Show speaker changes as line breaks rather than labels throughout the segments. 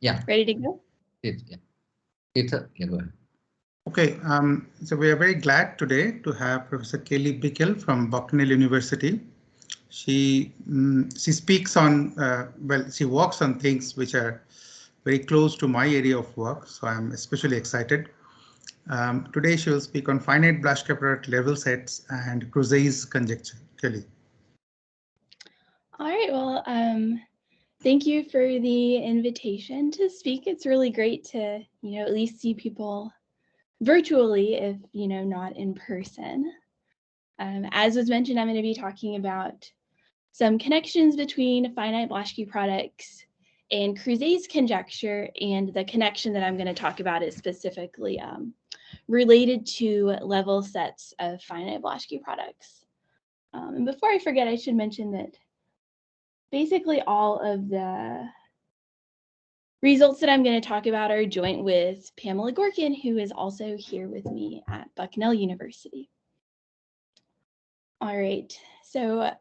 Yeah.
Ready to go?
Yeah. Yeah, go ahead.
Okay, so we are very glad today to have Professor Kelly Bickel from Bucknell University. She speaks on, she works on things which are very close to my area of work, so I'm especially excited. Today she will speak on finite Blaschke product level sets and Crusades conjecture. Kelly.
All right, well, thank you for the invitation to speak. It's really great to, at least see people virtually, if, not in person. As was mentioned, I'm going to be talking about some connections between finite Blaschke products and Crusades conjecture, and the connection that I'm going to talk about is specifically related to level sets of finite Blaschke products. And before I forget, I should mention that basically all of the results that I'm going to talk about are joint with Pam Gorkin, who is also here with me at Bucknell University. All right, so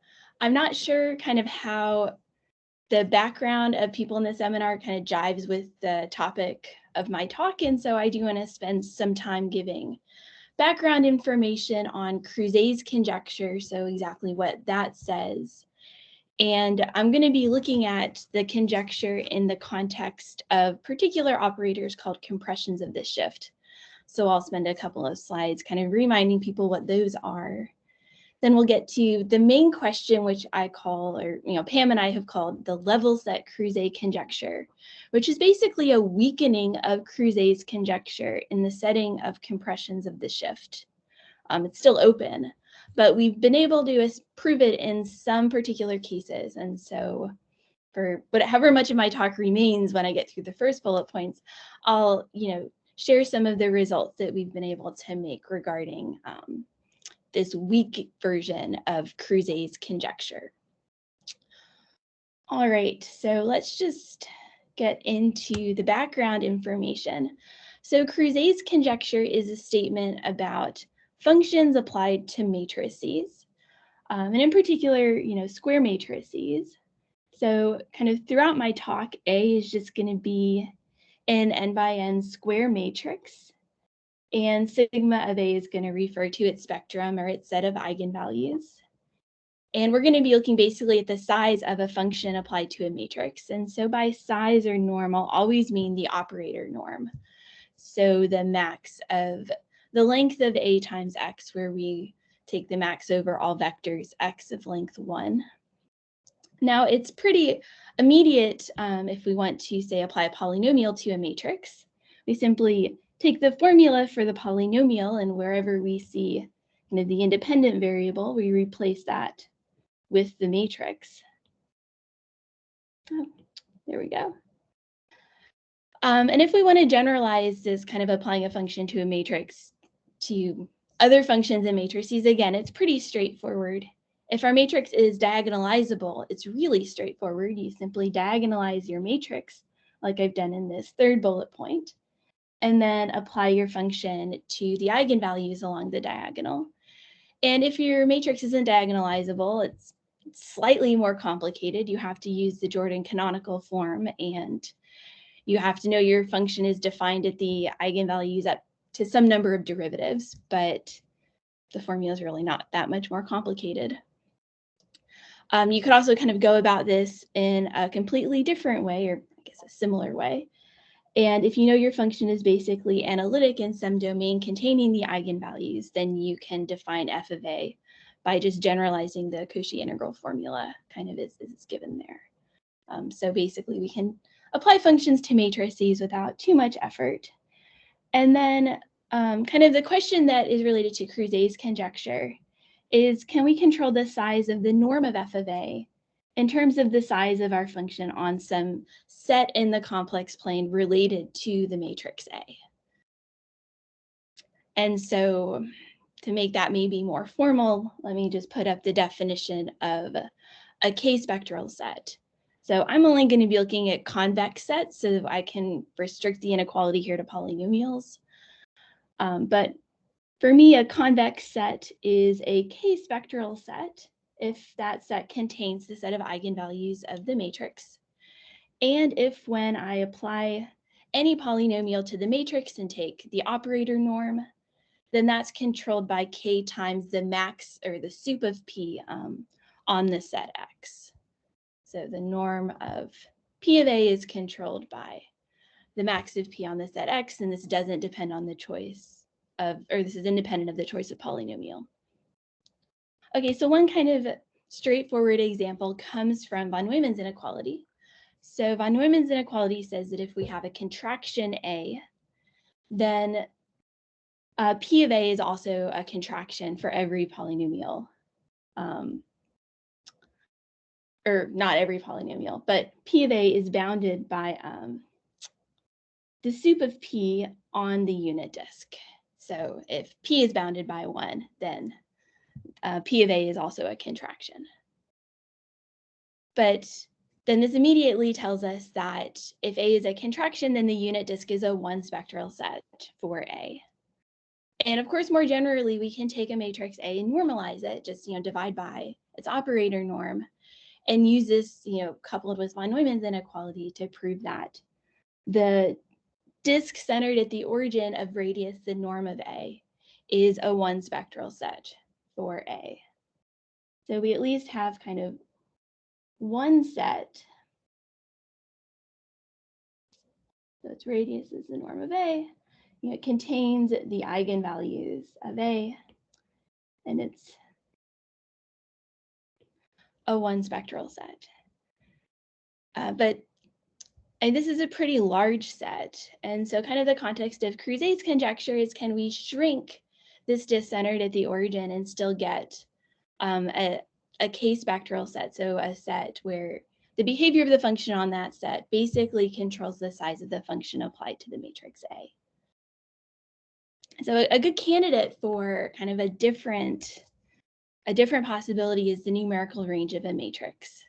I'm not sure kind of how the background of people in the seminar kind of jives with the topic of my talk, and so I do want to spend some time giving background information on Crusades conjecture, so exactly what that says. And I'm going to be looking at the conjecture in the context of particular operators called compressions of the shift. So I'll spend a couple of slides kind of reminding people what those are. Then we'll get to the main question, which I call, or Pam and I have called the level set Crouzeix conjecture, which is basically a weakening of Crouzeix's conjecture in the setting of compressions of the shift. It's still open, but we've been able to prove it in some particular cases. And so for however much of my talk remains when I get through the first bullet points, I'll share some of the results that we've been able to make regarding this weak version of Crouzeix's conjecture. All right, so let's just get into the background information. So Crouzeix's conjecture is a statement about functions applied to matrices, and in particular, square matrices. So kind of throughout my talk, A is just going to be an n by n square matrix, and sigma of A is going to refer to its spectrum or its set of eigenvalues. And we're going to be looking basically at the size of a function applied to a matrix. And so by size or norm, I'll always mean the operator norm. So the max of the length of A times X, where we take the max over all vectors X of length 1. Now it's pretty immediate if we want to, say, apply a polynomial to a matrix. We simply take the formula for the polynomial, and wherever we see the independent variable, we replace that with the matrix. Oh, there we go. And if we want to generalize this kind of applying a function to a matrix to other functions in matrices, again, it's pretty straightforward. If our matrix is diagonalizable, it's really straightforward. You simply diagonalize your matrix, like I've done in this third bullet point, and then apply your function to the eigenvalues along the diagonal. And if your matrix isn't diagonalizable, it's slightly more complicated. You have to use the Jordan canonical form, and you have to know your function is defined at the eigenvalues up to some number of derivatives, but the formula is really not that much more complicated. You could also kind of go about this in a completely different way, or I guess a similar way. And if you know your function is basically analytic in some domain containing the eigenvalues, then you can define f of a by just generalizing the Cauchy integral formula, kind of as it's given there. So basically, we can apply functions to matrices without too much effort. And then kind of the question that is related to Crusades conjecture is, can we control the size of the norm of f of a in terms of the size of our function on some set in the complex plane related to the matrix A? And so to make that maybe more formal, let me just put up the definition of a K-spectral set. So I'm only going to be looking at convex sets, so I can restrict the inequality here to polynomials. But for me, a convex set is a K-spectral set if that set contains the set of eigenvalues of the matrix. And if when I apply any polynomial to the matrix and take the operator norm, then that's controlled by k times the max or the sup of p on the set X. So the norm of P of A is controlled by the max of P on the set X, and this doesn't depend on the choice of, or this is independent of the choice of polynomial. Okay, so one kind of straightforward example comes from von Neumann's inequality. So von Neumann's inequality says that if we have a contraction A, then P of A is also a contraction for every polynomial. Or not every polynomial, but P of A is bounded by the sup of P on the unit disk. So if P is bounded by 1, then P of A is also a contraction. But then this immediately tells us that if A is a contraction, then the unit disk is a 1 spectral set for A. And of course, more generally, we can take a matrix A and normalize it, just divide by its operator norm, and use this, coupled with von Neumann's inequality to prove that the disk centered at the origin of radius, the norm of A, is a 1 spectral set for A. So we at least have kind of one set. So its radius is the norm of A. It contains the eigenvalues of A, and it's a 1 spectral set. And this is a pretty large set. And so kind of the context of Cruzais' conjecture is, can we shrink this disk centered at the origin and still get a k-spectral set? So a set where the behavior of the function on that set basically controls the size of the function applied to the matrix A. So a good candidate for kind of a different possibility is the numerical range of a matrix.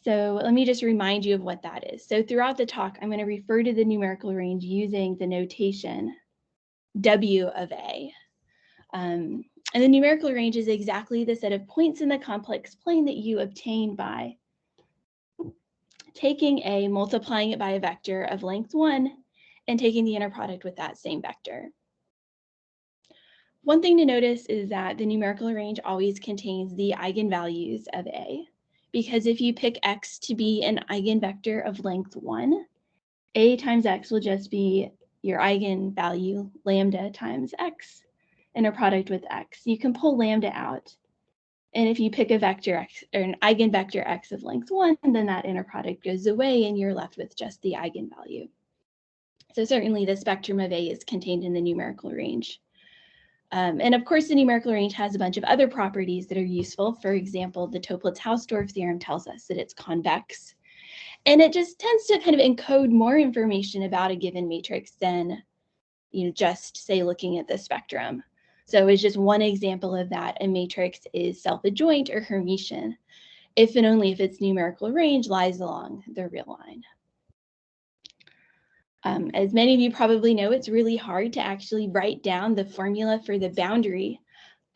So let me just remind you of what that is. So throughout the talk, I'm going to refer to the numerical range using the notation W of A. And the numerical range is exactly the set of points in the complex plane that you obtain by taking A, multiplying it by a vector of length 1, and taking the inner product with that same vector. One thing to notice is that the numerical range always contains the eigenvalues of A, because if you pick X to be an eigenvector of length 1, A times X will just be your eigenvalue lambda times X, inner product with X. You can pull lambda out, and if you pick a vector X or an eigenvector X of length 1, then that inner product goes away and you're left with just the eigenvalue. So certainly the spectrum of A is contained in the numerical range. And of course, the numerical range has a bunch of other properties that are useful. For example, the Toeplitz-Hausdorff theorem tells us that it's convex. And it just tends to kind of encode more information about a given matrix than just, say, looking at the spectrum. So it's just one example of that. A matrix is self-adjoint or Hermitian if and only if its numerical range lies along the real line. As many of you probably know, it's really hard to actually write down the formula for the boundary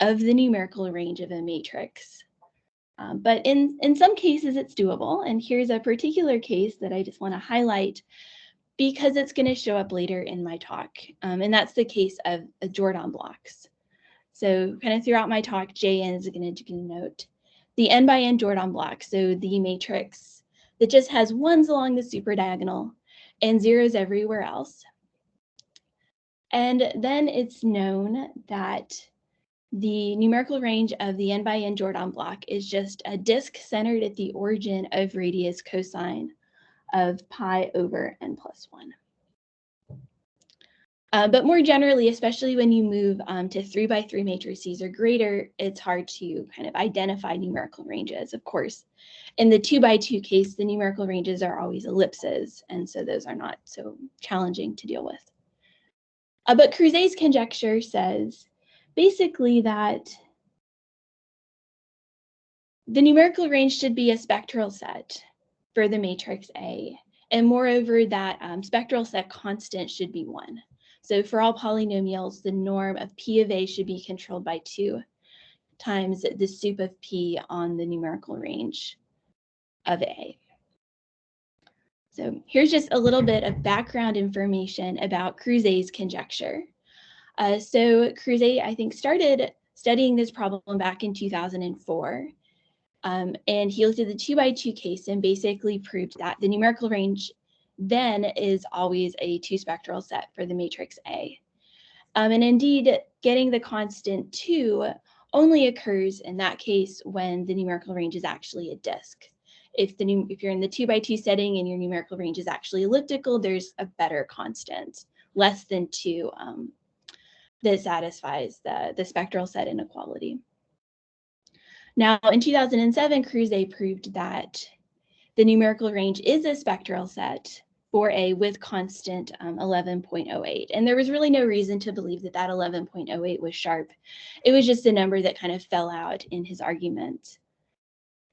of the numerical range of a matrix. But in some cases, it's doable. And here's a particular case that I just want to highlight because it's going to show up later in my talk. And that's the case of Jordan blocks. So kind of throughout my talk, JN is going to denote the n by n Jordan block. So the matrix that just has 1s along the superdiagonal and 0s everywhere else. And then it's known that the numerical range of the n by n Jordan block is just a disk centered at the origin of radius cosine of pi over n plus 1. But more generally, especially when you move to 3 by 3 matrices or greater, it's hard to kind of identify numerical ranges. Of course, in the 2 by 2 case, the numerical ranges are always ellipses, and so those are not so challenging to deal with. But Cruzais' conjecture says basically that the numerical range should be a spectral set for the matrix A, and moreover, that spectral set constant should be 1. So for all polynomials, the norm of P of A should be controlled by 2 times the sup of P on the numerical range of A. So here's just a little bit of background information about Crouzeix's conjecture. So Cruz A, I think, started studying this problem back in 2004. And he looked at the 2x2 case and basically proved that the numerical range then is always a 2 spectral set for the matrix A. And indeed, getting the constant 2 only occurs in that case when the numerical range is actually a disk. If you're in the 2x2 setting and your numerical range is actually elliptical, there's a better constant, less than 2, that satisfies the spectral set inequality. Now, in 2007, Cruz A proved that the numerical range is a spectral set for A with constant 11.08. And there was really no reason to believe that that 11.08 was sharp. It was just a number that kind of fell out in his argument.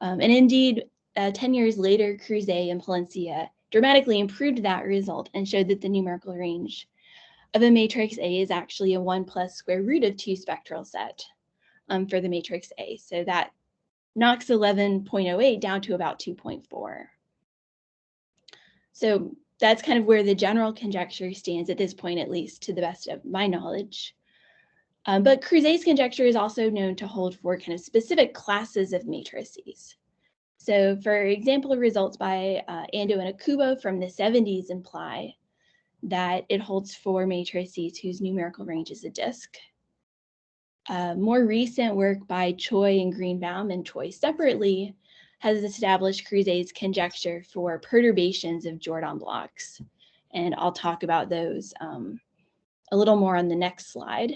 And indeed, 10 years later, Cruz A and Palencia dramatically improved that result and showed that the numerical range of a matrix A is actually a 1 plus square root of 2 spectral set for the matrix A. So that knocks 11.08 down to about 2.4. So that's kind of where the general conjecture stands at this point, at least to the best of my knowledge. But Crouzeix's conjecture is also known to hold for kind of specific classes of matrices. So for example, results by Ando and Akubo from the 70s imply that it holds for matrices whose numerical range is a disk. More recent work by Choi and Greenbaum, and Choi separately, has established Crouzeix's conjecture for perturbations of Jordan blocks. And I'll talk about those a little more on the next slide.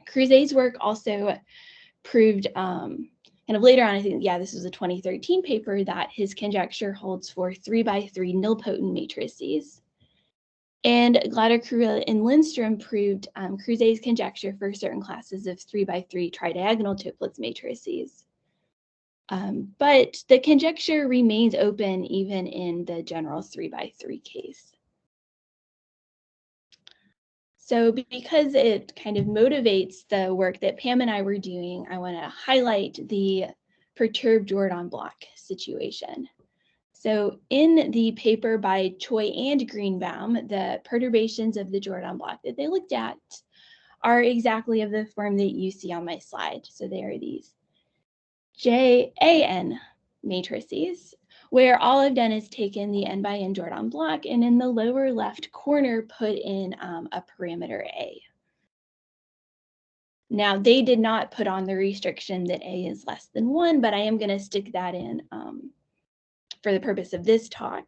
Crouzeix's work also proved kind of later on, I think, yeah, this was a 2013 paper, that his conjecture holds for 3x3 nilpotent matrices. And Glatter, and Lindstrom proved Crouzeix's conjecture for certain classes of 3x3 tridiagonal Toeplitz matrices. But the conjecture remains open even in the general 3x3 case. So because it kind of motivates the work that Pam and I were doing, I want to highlight the perturbed Jordan block situation. So in the paper by Choi and Greenbaum, the perturbations of the Jordan block that they looked at are exactly of the form that you see on my slide. So they are these JAN matrices, where all I've done is taken the n by n Jordan block and in the lower left corner put in a parameter A. Now, they did not put on the restriction that A is less than 1, but I am going to stick that in for the purpose of this talk.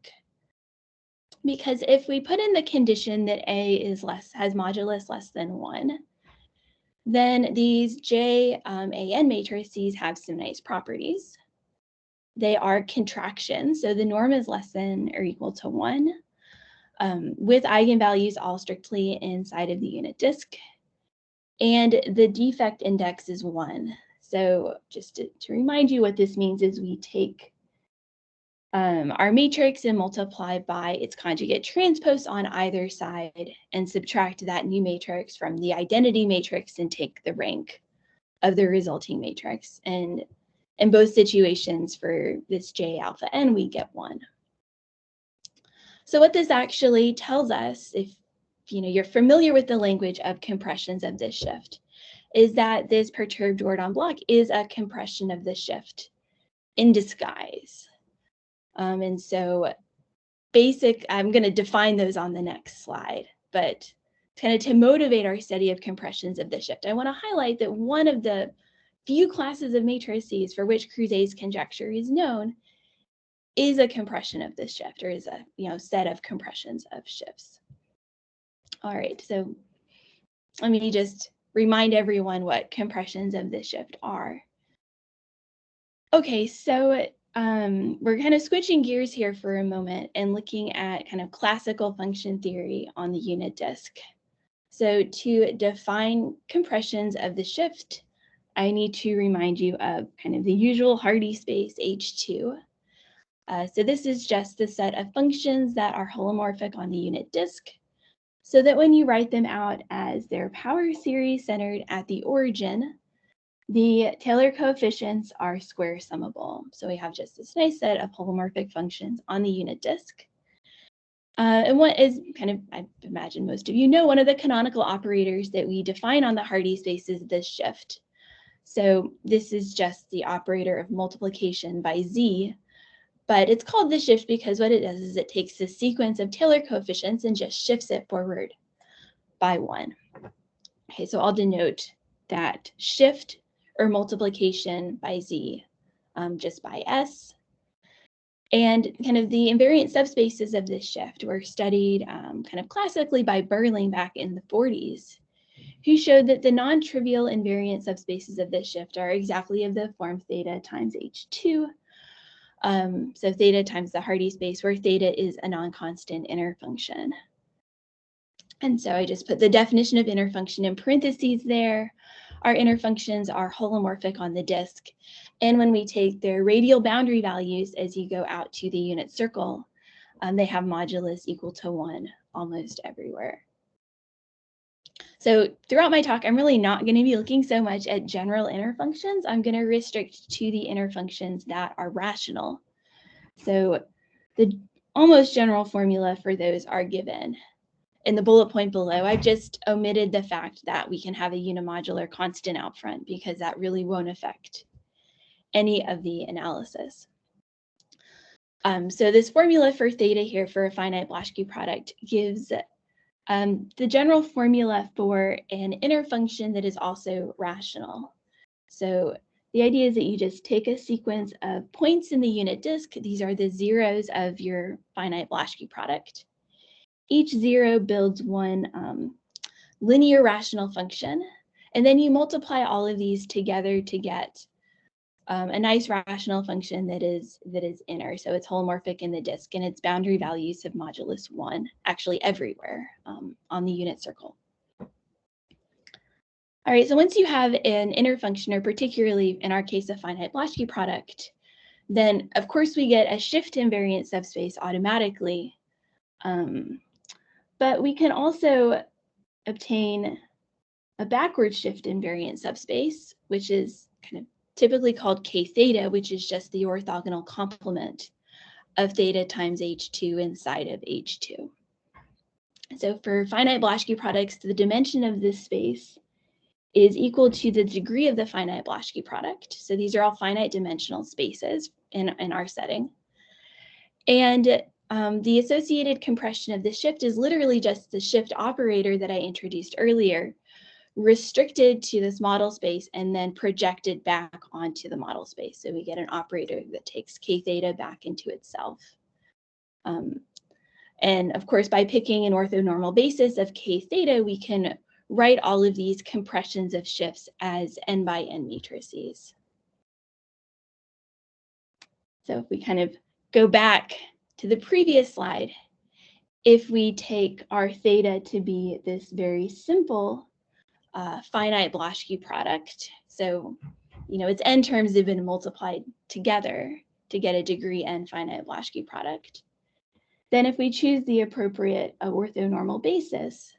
Because if we put in the condition that A is has modulus less than 1, then these JAN matrices have some nice properties. They are contractions, so the norm is less than or equal to 1, with eigenvalues all strictly inside of the unit disk, and the defect index is 1. So just to remind you, what this means is we take our matrix and multiply by its conjugate transpose on either side and subtract that new matrix from the identity matrix and take the rank of the resulting matrix. And in both situations for this J alpha n, we get 1. So what this actually tells us, if you're familiar with the language of compressions of this shift, is that this perturbed Jordan block is a compression of the shift in disguise. And so I'm going to define those on the next slide, but kind of to motivate our study of compressions of the shift, I want to highlight that one of the few classes of matrices for which Crouzeix's conjecture is known is a compression of this shift, or is a set of compressions of shifts. All right, so let me just remind everyone what compressions of this shift are. Okay, so we're kind of switching gears here for a moment and looking at kind of classical function theory on the unit disk. So to define compressions of the shift, I need to remind you of kind of the usual Hardy space H2. So this is just the set of functions that are holomorphic on the unit disk, so that when you write them out as their power series centered at the origin, the Taylor coefficients are square summable. So we have just this nice set of holomorphic functions on the unit disk. And what is kind of, I imagine most of you know, one of the canonical operators that we define on the Hardy space is the shift. So this is just the operator of multiplication by z, but it's called the shift because what it does is it takes the sequence of Taylor coefficients and just shifts it forward by 1. Okay, so I'll denote that shift or multiplication by z just by s. And kind of the invariant subspaces of this shift were studied kind of classically by Berling back in the 40s, who showed that the non-trivial invariant subspaces of this shift are exactly of the form theta times h2. So theta times the Hardy space, where theta is a non-constant inner function. And so I just put the definition of inner function in parentheses there. Our inner functions are holomorphic on the disk. And when we take their radial boundary values as you go out to the unit circle, they have modulus equal to 1 almost everywhere. So throughout my talk, I'm really not going to be looking so much at general inner functions. I'm going to restrict to the inner functions that are rational. So the almost general formula for those are given in the bullet point below. I've just omitted the fact that we can have a unimodular constant out front because that really won't affect any of the analysis. So this formula for theta here for a finite Blaschke product gives the general formula for an inner function that is also rational. So the idea is that you just take a sequence of points in the unit disk. These are the zeros of your finite Blaschke product. Each zero builds one linear rational function, and then you multiply all of these together to get a nice rational function that is inner. So it's holomorphic in the disk, and its boundary values have modulus 1, actually everywhere on the unit circle. All right, so once you have an inner function, or particularly in our case a finite Blaschke product, then of course we get a shift invariant subspace automatically. But we can also obtain a backward shift invariant subspace, which is kind of typically called k theta, which is just the orthogonal complement of theta times h2 inside of h2. So for finite Blaschke products, the dimension of this space is equal to the degree of the finite Blaschke product. So these are all finite dimensional spaces in our setting. And the associated compression of the shift is literally just the shift operator that I introduced earlier, restricted to this model space and then projected back onto the model space. So we get an operator that takes k theta back into itself. And of course, by picking an orthonormal basis of k theta, we can write all of these compressions of shifts as n by n matrices. So if we kind of go back to the previous slide, if we take our theta to be this very simple finite Blaschke product, so its n terms have been multiplied together to get a degree n finite Blaschke product, then if we choose the appropriate orthonormal basis,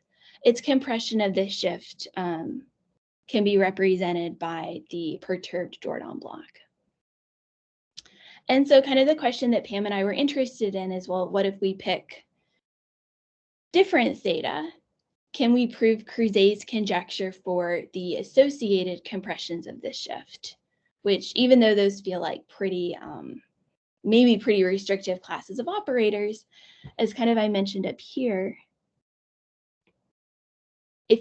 its compression of this shift can be represented by the perturbed Jordan block. And so kind of the question that Pam and I were interested in is, well, what if we pick different theta? Can we prove Crouzeix's conjecture for the associated compressions of this shift? Which, even though those feel like pretty, maybe pretty restrictive classes of operators, as kind of I mentioned up here, if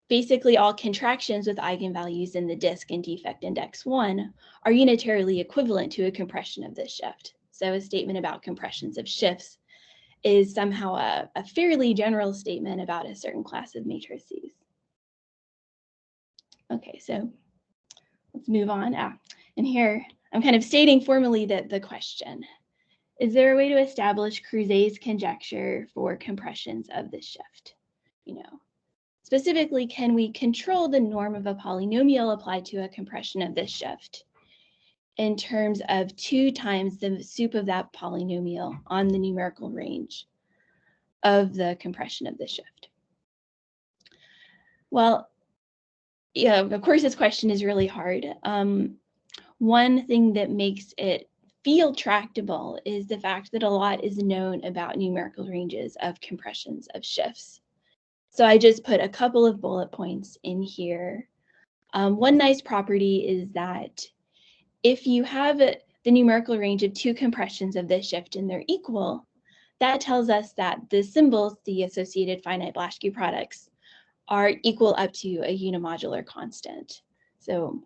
basically all contractions with eigenvalues in the disk and defect index 1 are unitarily equivalent to a compression of this shift. So a statement about compressions of shifts is somehow a fairly general statement about a certain class of matrices. Okay, so let's move on. And here I'm kind of stating formally that the question, is there a way to establish Crouzeix's conjecture for compressions of this shift? Specifically, can we control the norm of a polynomial applied to a compression of this shift in terms of 2 times the sup of that polynomial on the numerical range of the compression of the shift? Well, yeah, of course, this question is really hard. One thing that makes it feel tractable is the fact that a lot is known about numerical ranges of compressions of shifts. So I just put a couple of bullet points in here. One nice property is that if you have the numerical range of two compressions of this shift and they're equal, that tells us that the symbols, the associated finite Blaschke products, are equal up to a unimodular constant. So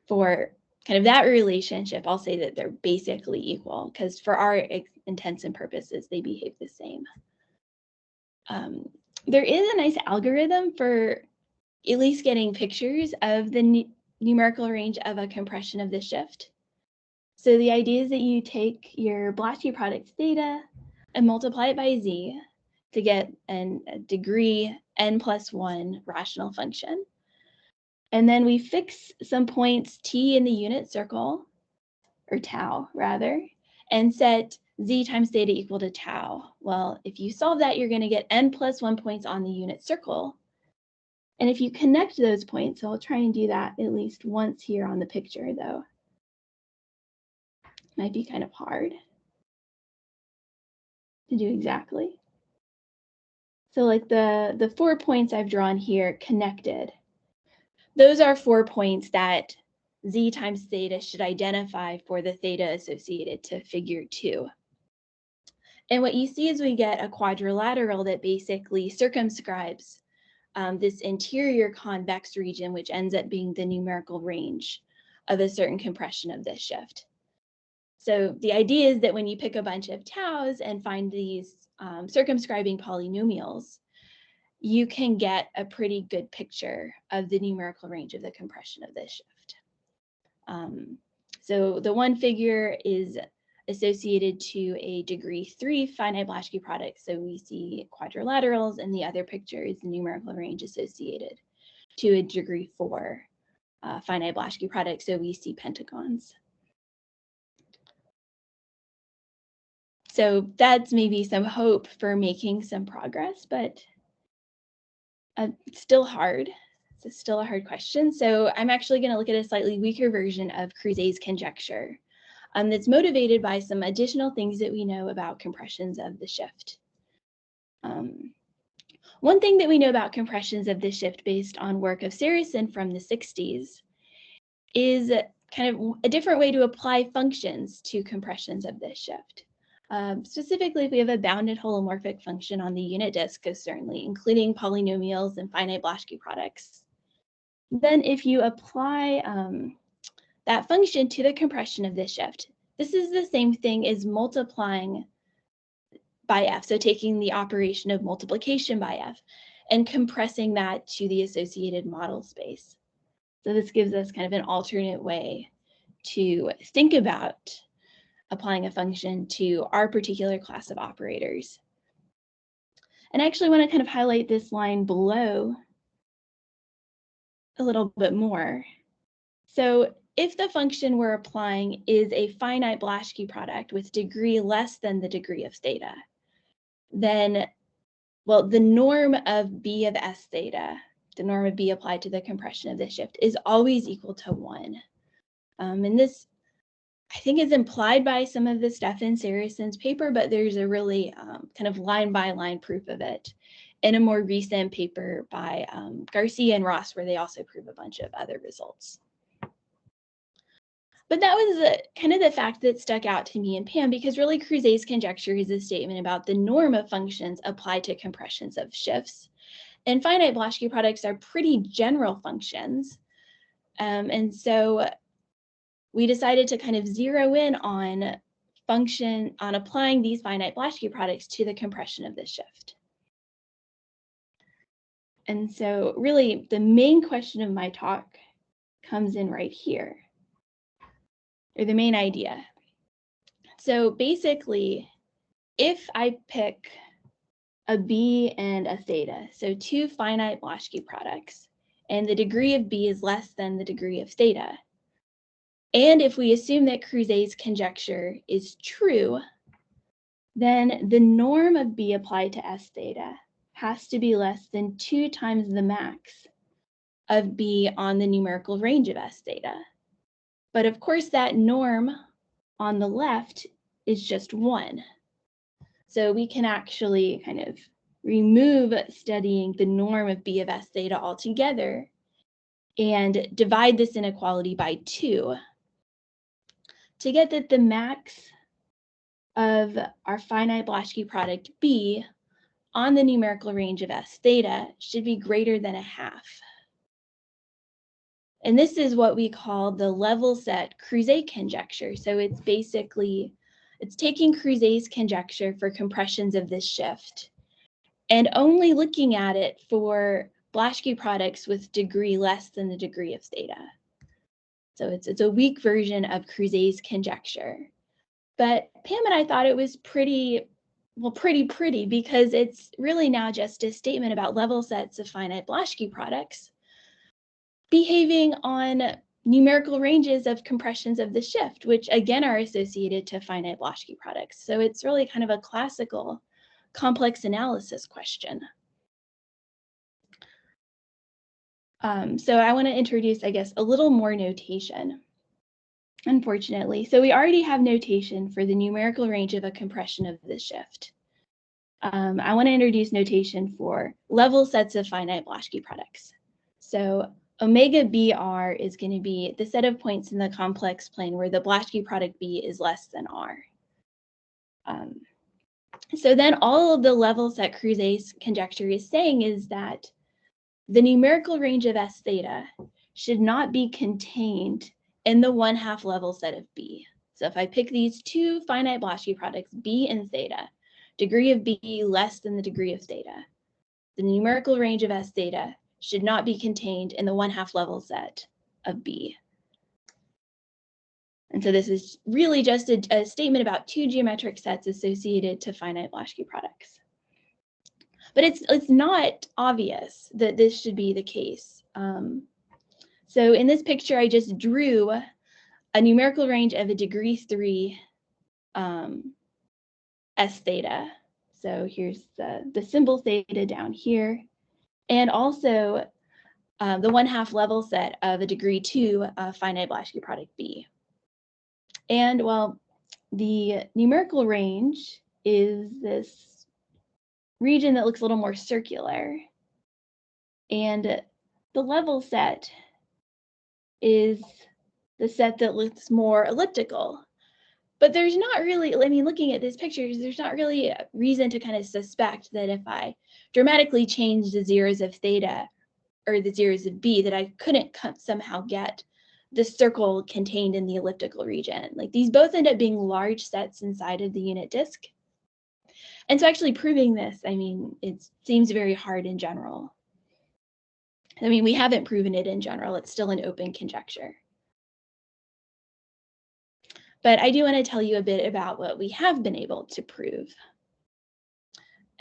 for kind of that relationship, I'll say that they're basically equal because for our intents and purposes, they behave the same. There is a nice algorithm for at least getting pictures of the numerical range of a compression of the shift. So the idea is that you take your Blaschke products data and multiply it by z to get a degree n+1 rational function. And then we fix some points t in the unit circle, or tau rather, and set z times theta equal to tau. Well, if you solve that, you're going to get n+1 points on the unit circle. And if you connect those points, so I'll try and do that at least once here on the picture, though. Might be kind of hard to do exactly. So like the 4 points I've drawn here connected, those are 4 points that z times theta should identify for the theta associated to figure 2. And what you see is we get a quadrilateral that basically circumscribes this interior convex region, which ends up being the numerical range of a certain compression of this shift. So the idea is that when you pick a bunch of taus and find these circumscribing polynomials, you can get a pretty good picture of the numerical range of the compression of this shift. So the one figure is associated to a degree 3 finite Blaschke product, so we see quadrilaterals, and the other picture is the numerical range associated to a degree 4 finite Blaschke product, so we see pentagons. So that's maybe some hope for making some progress, but it's still hard. It's still a hard question. So I'm actually going to look at a slightly weaker version of Cruz's conjecture that's motivated by some additional things that we know about compressions of the shift. One thing that we know about compressions of the shift based on work of Saracen from the 60s is kind of a different way to apply functions to compressions of this shift. Specifically, if we have a bounded holomorphic function on the unit disk, certainly, including polynomials and finite Blaschke products, then if you apply that function to the compression of this shift, this is the same thing as multiplying by f, so taking the operation of multiplication by f and compressing that to the associated model space. So this gives us kind of an alternate way to think about applying a function to our particular class of operators. And I actually want to kind of highlight this line below a little bit more. So if the function we're applying is a finite Blaschke product with degree less than the degree of theta, then, well, the norm of b of s theta, the norm of b applied to the compression of this shift, is always equal to 1. And this, I think, is implied by some of the stuff in Saracen's paper, but there's a really kind of line-by-line proof of it in a more recent paper by Garcia and Ross, where they also prove a bunch of other results. But that was kind of the fact that stuck out to me and Pam, because really Cruz's conjecture is a statement about the norm of functions applied to compressions of shifts. And finite Blaschke products are pretty general functions. And so we decided to kind of zero in on applying these finite Blaschke products to the compression of this shift. And so really the main question of my talk comes in right here, or the main idea. So basically, if I pick a b and a theta, so two finite Blaschke products, and the degree of b is less than the degree of theta, and if we assume that Cruz's conjecture is true, then the norm of b applied to s theta has to be less than 2 times the max of b on the numerical range of s theta. But of course, that norm on the left is just 1. So we can actually kind of remove studying the norm of B of S theta altogether and divide this inequality by 2 to get that the max of our finite Blaschke product B on the numerical range of S theta should be greater than 1/2. And this is what we call the level set Cruz conjecture. So it's basically, it's taking Cruz's conjecture for compressions of this shift and only looking at it for Blaschke products with degree less than the degree of theta. So it's a weak version of Cruz's conjecture. But Pam and I thought it was pretty because it's really now just a statement about level sets of finite Blaschke products behaving on numerical ranges of compressions of the shift, which again are associated to finite Blaschke products. So it's really kind of a classical complex analysis question. So I want to introduce, I guess, a little more notation, unfortunately. So we already have notation for the numerical range of a compression of the shift. I want to introduce notation for level sets of finite Blaschke products. So omega BR is going to be the set of points in the complex plane where the Blaschke product B is less than R. So then all of the level set Cruz's conjecture is saying is that the numerical range of S theta should not be contained in the 1/2 level set of B. So if I pick these two finite Blaschke products, B and theta, degree of B less than the degree of theta, the numerical range of S theta should not be contained in the 1/2 level set of B. And so this is really just a statement about two geometric sets associated to finite Blaschke products. But it's not obvious that this should be the case. So in this picture, I just drew a numerical range of a degree 3 S theta. So here's the symbol theta down here. And also the 1/2 level set of a degree 2 finite Blaschke product B. And well, the numerical range is this region that looks a little more circular. And the level set is the set that looks more elliptical. But there's not really, I mean, looking at this picture, there's not really a reason to kind of suspect that if I dramatically change the zeros of theta or the zeros of B, that I couldn't somehow get the circle contained in the elliptical region. Like these both end up being large sets inside of the unit disk. And so actually proving this, I mean, it seems very hard in general. I mean, we haven't proven it in general. It's still an open conjecture. But I do want to tell you a bit about what we have been able to prove.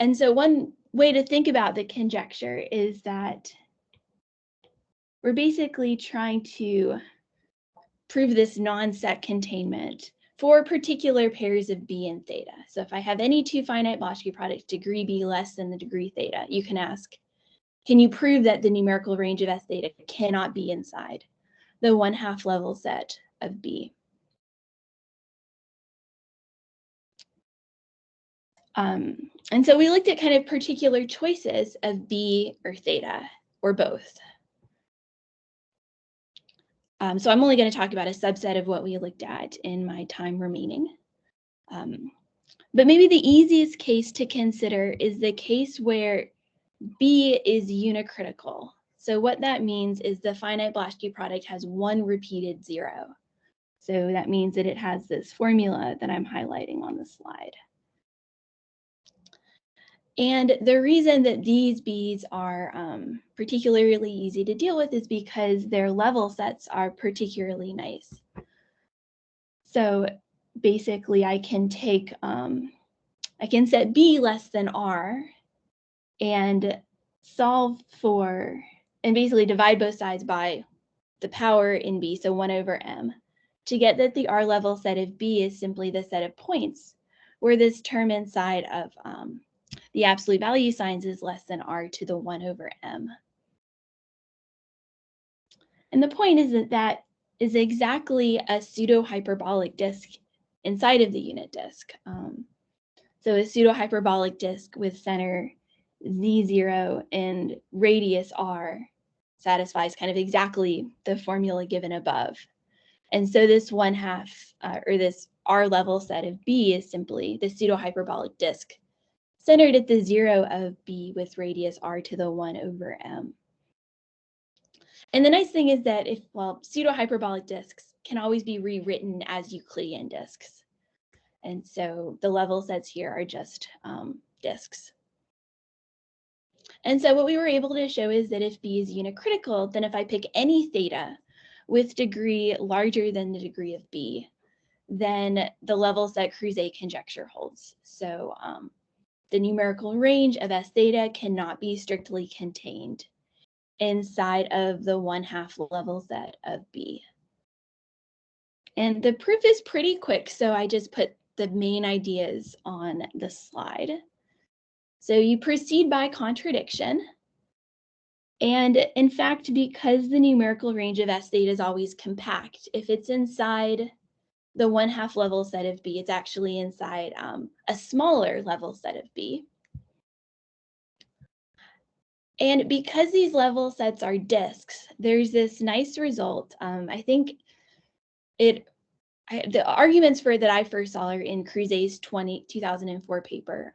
And so one way to think about the conjecture is that we're basically trying to prove this non-set containment for particular pairs of B and theta. So if I have any two finite Blaschke products, degree B less than the degree theta, you can ask, can you prove that the numerical range of S theta cannot be inside the 1/2 level set of B? And so we looked at kind of particular choices of B or theta, or both. So I'm only going to talk about a subset of what we looked at in my time remaining. But maybe the easiest case to consider is the case where B is unicritical. So what that means is the finite Blaschke product has one repeated zero. So that means that it has this formula that I'm highlighting on the slide. And the reason that these B's are particularly easy to deal with is because their level sets are particularly nice. So basically I can take, I can set B less than R and solve for, and basically divide both sides by the power in B, so 1/m, to get that the R level set of B is simply the set of points where this term inside of the absolute value signs is less than R to the 1/m. And the point is that that is exactly a pseudo-hyperbolic disk inside of the unit disk. So a pseudohyperbolic disk with center Z0 and radius R satisfies kind of exactly the formula given above. And so this 1/2 or this R level set of B is simply the pseudohyperbolic disk centered at the 0 of B with radius R to the 1/m. And the nice thing is that pseudohyperbolic disks can always be rewritten as Euclidean disks. And so the level sets here are just disks. And so what we were able to show is that if B is uncritical, then if I pick any theta with degree larger than the degree of B, then the level set Cruz A conjecture holds. So the numerical range of S theta cannot be strictly contained inside of the 1/2 level set of B. And the proof is pretty quick, so I just put the main ideas on the slide. So you proceed by contradiction. And in fact, because the numerical range of S theta is always compact, if it's inside the 1/2 level set of B, it's actually inside a smaller level set of B. And because these level sets are disks, there's this nice result. I think the arguments for it that I first saw are in Crusades 2004 paper.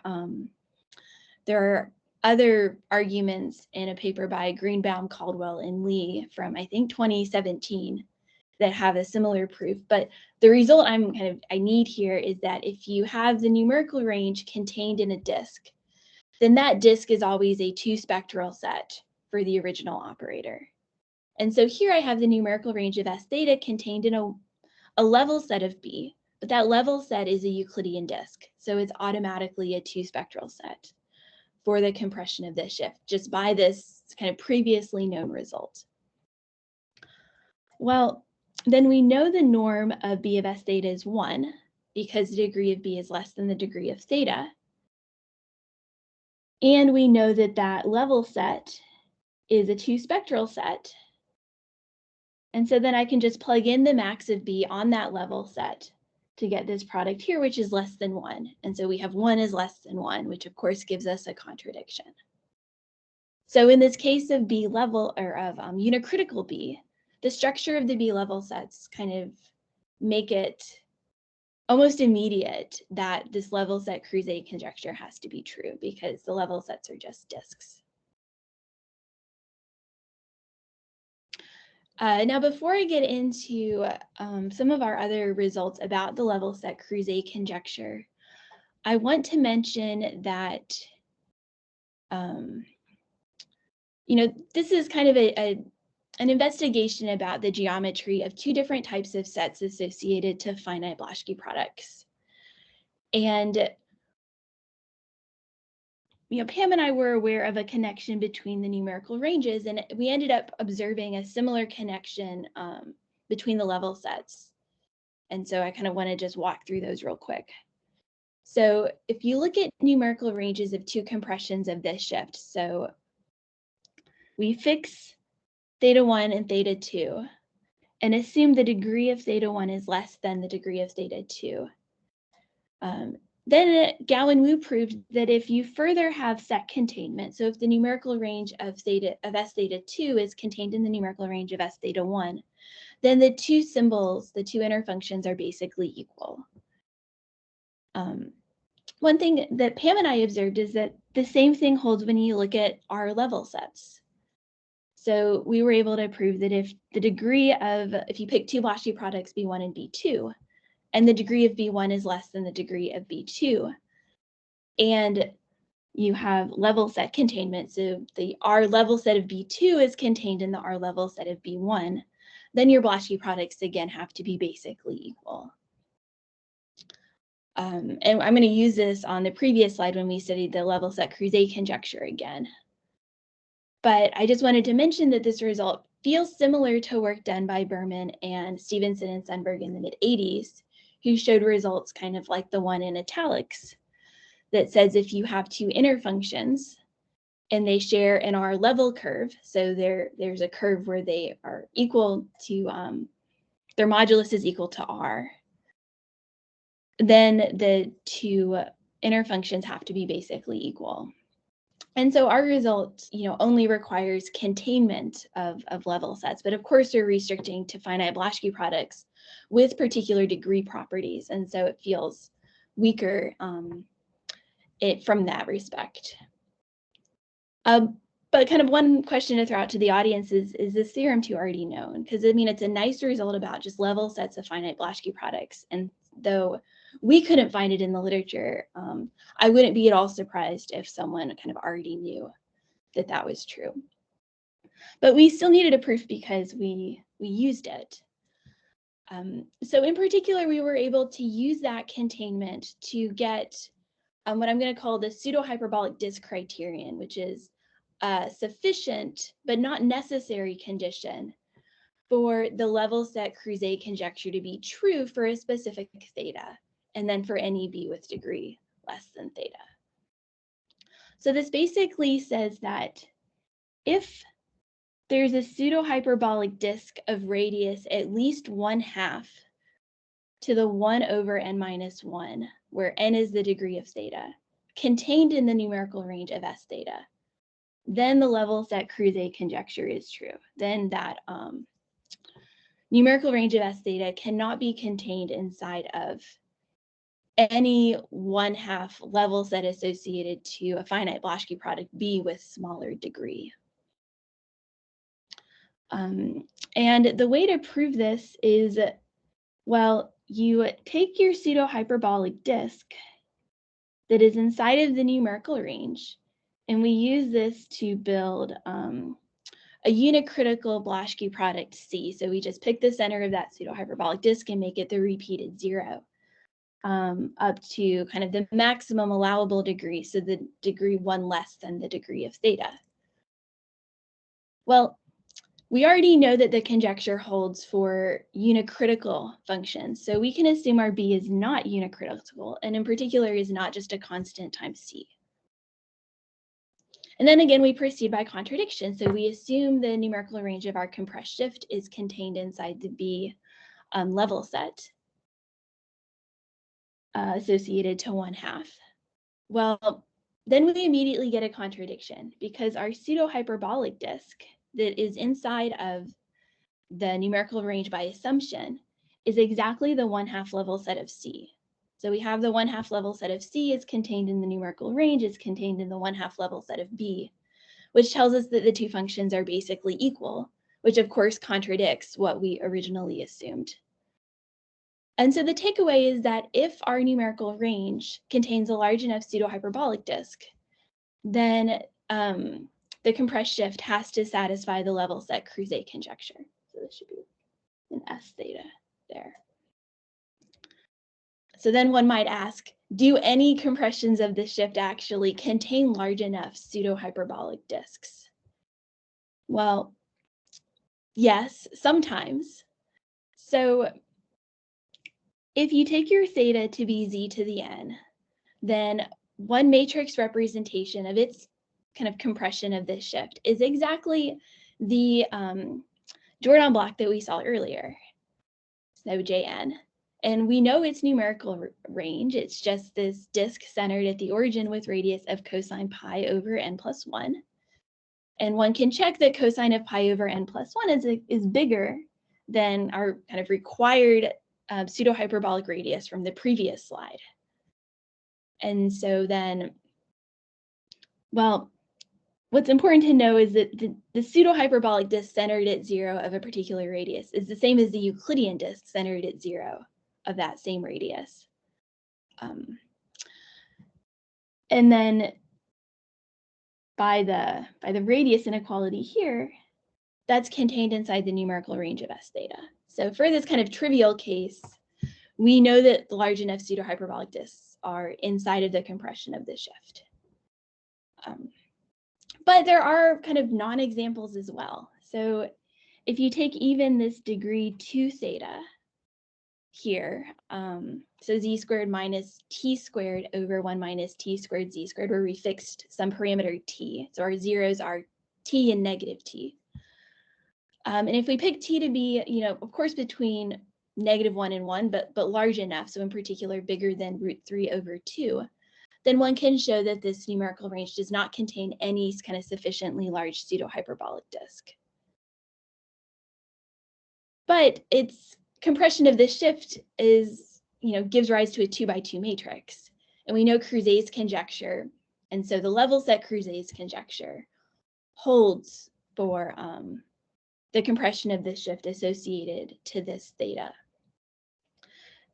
There are other arguments in a paper by Greenbaum, Caldwell, and Lee from, I think, 2017 that have a similar proof. But the result I need here is that if you have the numerical range contained in a disk, then that disk is always a 2 spectral set for the original operator. And so here I have the numerical range of S theta contained in a level set of B, but that level set is a Euclidean disk. So it's automatically a 2 spectral set for the compression of this shift, just by this kind of previously known result. Well, then we know the norm of B of S theta is 1 because the degree of B is less than the degree of theta. And we know that that level set is a 2 spectral set. And so then I can just plug in the max of B on that level set to get this product here, which is less than 1. And so we have 1 is less than 1, which of course gives us a contradiction. So in this case of B level, or of uncritical B, the structure of the B level sets kind of make it almost immediate that this level set Cruz A conjecture has to be true because the level sets are just disks. Now, before I get into some of our other results about the level set Cruz A conjecture, I want to mention that, this is kind of an investigation about the geometry of 2 different types of sets associated to finite Blaschke products. And Pam and I were aware of a connection between the numerical ranges, and we ended up observing a similar connection between the level sets. And so I kind of want to just walk through those real quick. So if you look at numerical ranges of 2 compressions of this shift, so we fix theta 1 and theta 2 and assume the degree of theta 1 is less than the degree of theta 2. Then Gao and Wu proved that if you further have set containment, so if the numerical range of S theta 2 is contained in the numerical range of S theta 1, then the 2 symbols, the 2 inner functions, are basically equal. One thing that Pam and I observed is that the same thing holds when you look at our level sets. So we were able to prove that if you pick 2 Blaschke products, B1 and B2, and the degree of B1 is less than the degree of B2, and you have level set containment, so the R level set of B2 is contained in the R level set of B1, then your Blaschke products again have to be basically equal. And I'm going to use this on the previous slide when we studied the level set Cruz A conjecture again. But I just wanted to mention that this result feels similar to work done by Berman and Stevenson and Sundberg in the mid-80s, who showed results kind of like the one in italics that says if you have 2 inner functions and they share an R level curve, so there's a curve where they are equal to, their modulus is equal to R, then the two inner functions have to be basically equal. And so our result, only requires containment of level sets, but of course we're restricting to finite Blaschke products with particular degree properties, and so it feels weaker from that respect. But kind of one question to throw out to the audience is this theorem too already known? Because I mean, it's a nice result about just level sets of finite Blaschke products, and though we couldn't find it in the literature, I wouldn't be at all surprised if someone kind of already knew that that was true. But we still needed a proof because we used it. So in particular, we were able to use that containment to get what I'm going to call the pseudohyperbolic disk criterion, which is a sufficient but not necessary condition for the level set Cruz A conjecture to be true for a specific theta, and then for any b with degree less than theta. So this basically says that if there's a pseudohyperbolic disk of radius at least 1/2 to the 1 over n minus 1, where n is the degree of theta, contained in the numerical range of s theta, then the level set Cruz A conjecture is true. Then that numerical range of s theta cannot be contained inside of any 1/2 level set associated to a finite Blaschke product B with smaller degree. And the way to prove this is, well, you take your pseudohyperbolic disk that is inside of the numerical range, and we use this to build a uncritical Blaschke product C. So we just pick the center of that pseudohyperbolic disk and make it the repeated 0 up to kind of the maximum allowable degree, so the degree 1 less than the degree of theta. Well, we already know that the conjecture holds for uncritical functions, so we can assume our B is not uncritical, and in particular is not just a constant times C. And then again, we proceed by contradiction. So we assume the numerical range of our compressed shift is contained inside the B level set associated to 1/2. Well, then we immediately get a contradiction because our pseudohyperbolic disk that is inside of the numerical range by assumption is exactly the 1/2 level set of C. So we have the 1/2 level set of C is contained in the numerical range, is contained in the 1/2 level set of B, which tells us that the two functions are basically equal, which of course contradicts what we originally assumed. And so the takeaway is that if our numerical range contains a large enough pseudohyperbolic disk, then the compressed shift has to satisfy the level set Cruz A conjecture. So this should be an S theta there. So then one might ask, do any compressions of the shift actually contain large enough pseudohyperbolic disks? Well, yes, sometimes. So if you take your theta to be z to the n, then one matrix representation of its kind of compression of this shift is exactly the Jordan block that we saw earlier, so Jn. And we know its numerical range. It's just this disk centered at the origin with radius of cosine pi over n plus 1. And one can check that cosine of pi over n plus 1 is bigger than our kind of required pseudohyperbolic radius from the previous slide. And so then, well, what's important to know is that the pseudohyperbolic disk centered at 0 of a particular radius is the same as the Euclidean disk centered at 0 of that same radius. And then by the radius inequality here, that's contained inside the numerical range of S theta. So for this kind of trivial case, we know that the large enough pseudohyperbolic disks are inside of the compression of the shift. But there are kind of non-examples as well. So if you take even this degree 2 theta here, so z squared minus t squared over 1 minus t squared z squared, where we fixed some parameter t. So our zeros are t and negative t. And if we pick t to be, of course, between -1 and 1, but large enough, so in particular bigger than √3/2, then one can show that this numerical range does not contain any kind of sufficiently large pseudohyperbolic disk. But its compression of this shift is, gives rise to a 2x2 matrix. And we know Crouzeix conjecture, and so the level set Crouzeix conjecture holds for the compression of this shift associated to this theta.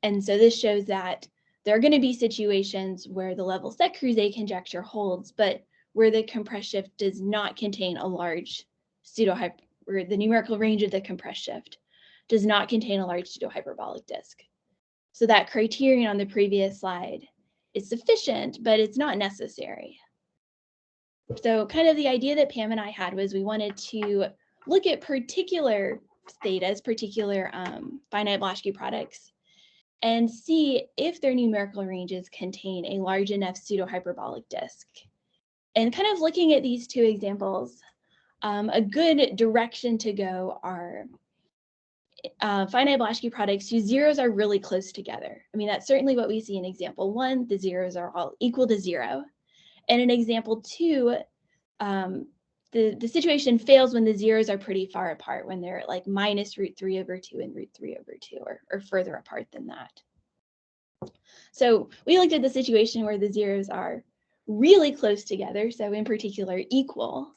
And so this shows that there are going to be situations where the level set Cruz conjecture holds, but where the compress shift does not contain a large or the numerical range of the compress shift does not contain a large pseudohyperbolic disk. So that criterion on the previous slide is sufficient, but it's not necessary. So kind of the idea that Pam and I had was we wanted to look at particular thetas, particular finite Blaschke products, and see if their numerical ranges contain a large enough pseudohyperbolic disk. And kind of looking at these two examples, a good direction to go are finite Blaschke products whose zeros are really close together. I mean, that's certainly what we see in example 1, the zeros are all equal to 0. And in example 2, the situation fails when the zeros are pretty far apart, when they're like -√3/2 and √3/2, or further apart than that. So we looked at the situation where the zeros are really close together, so in particular equal.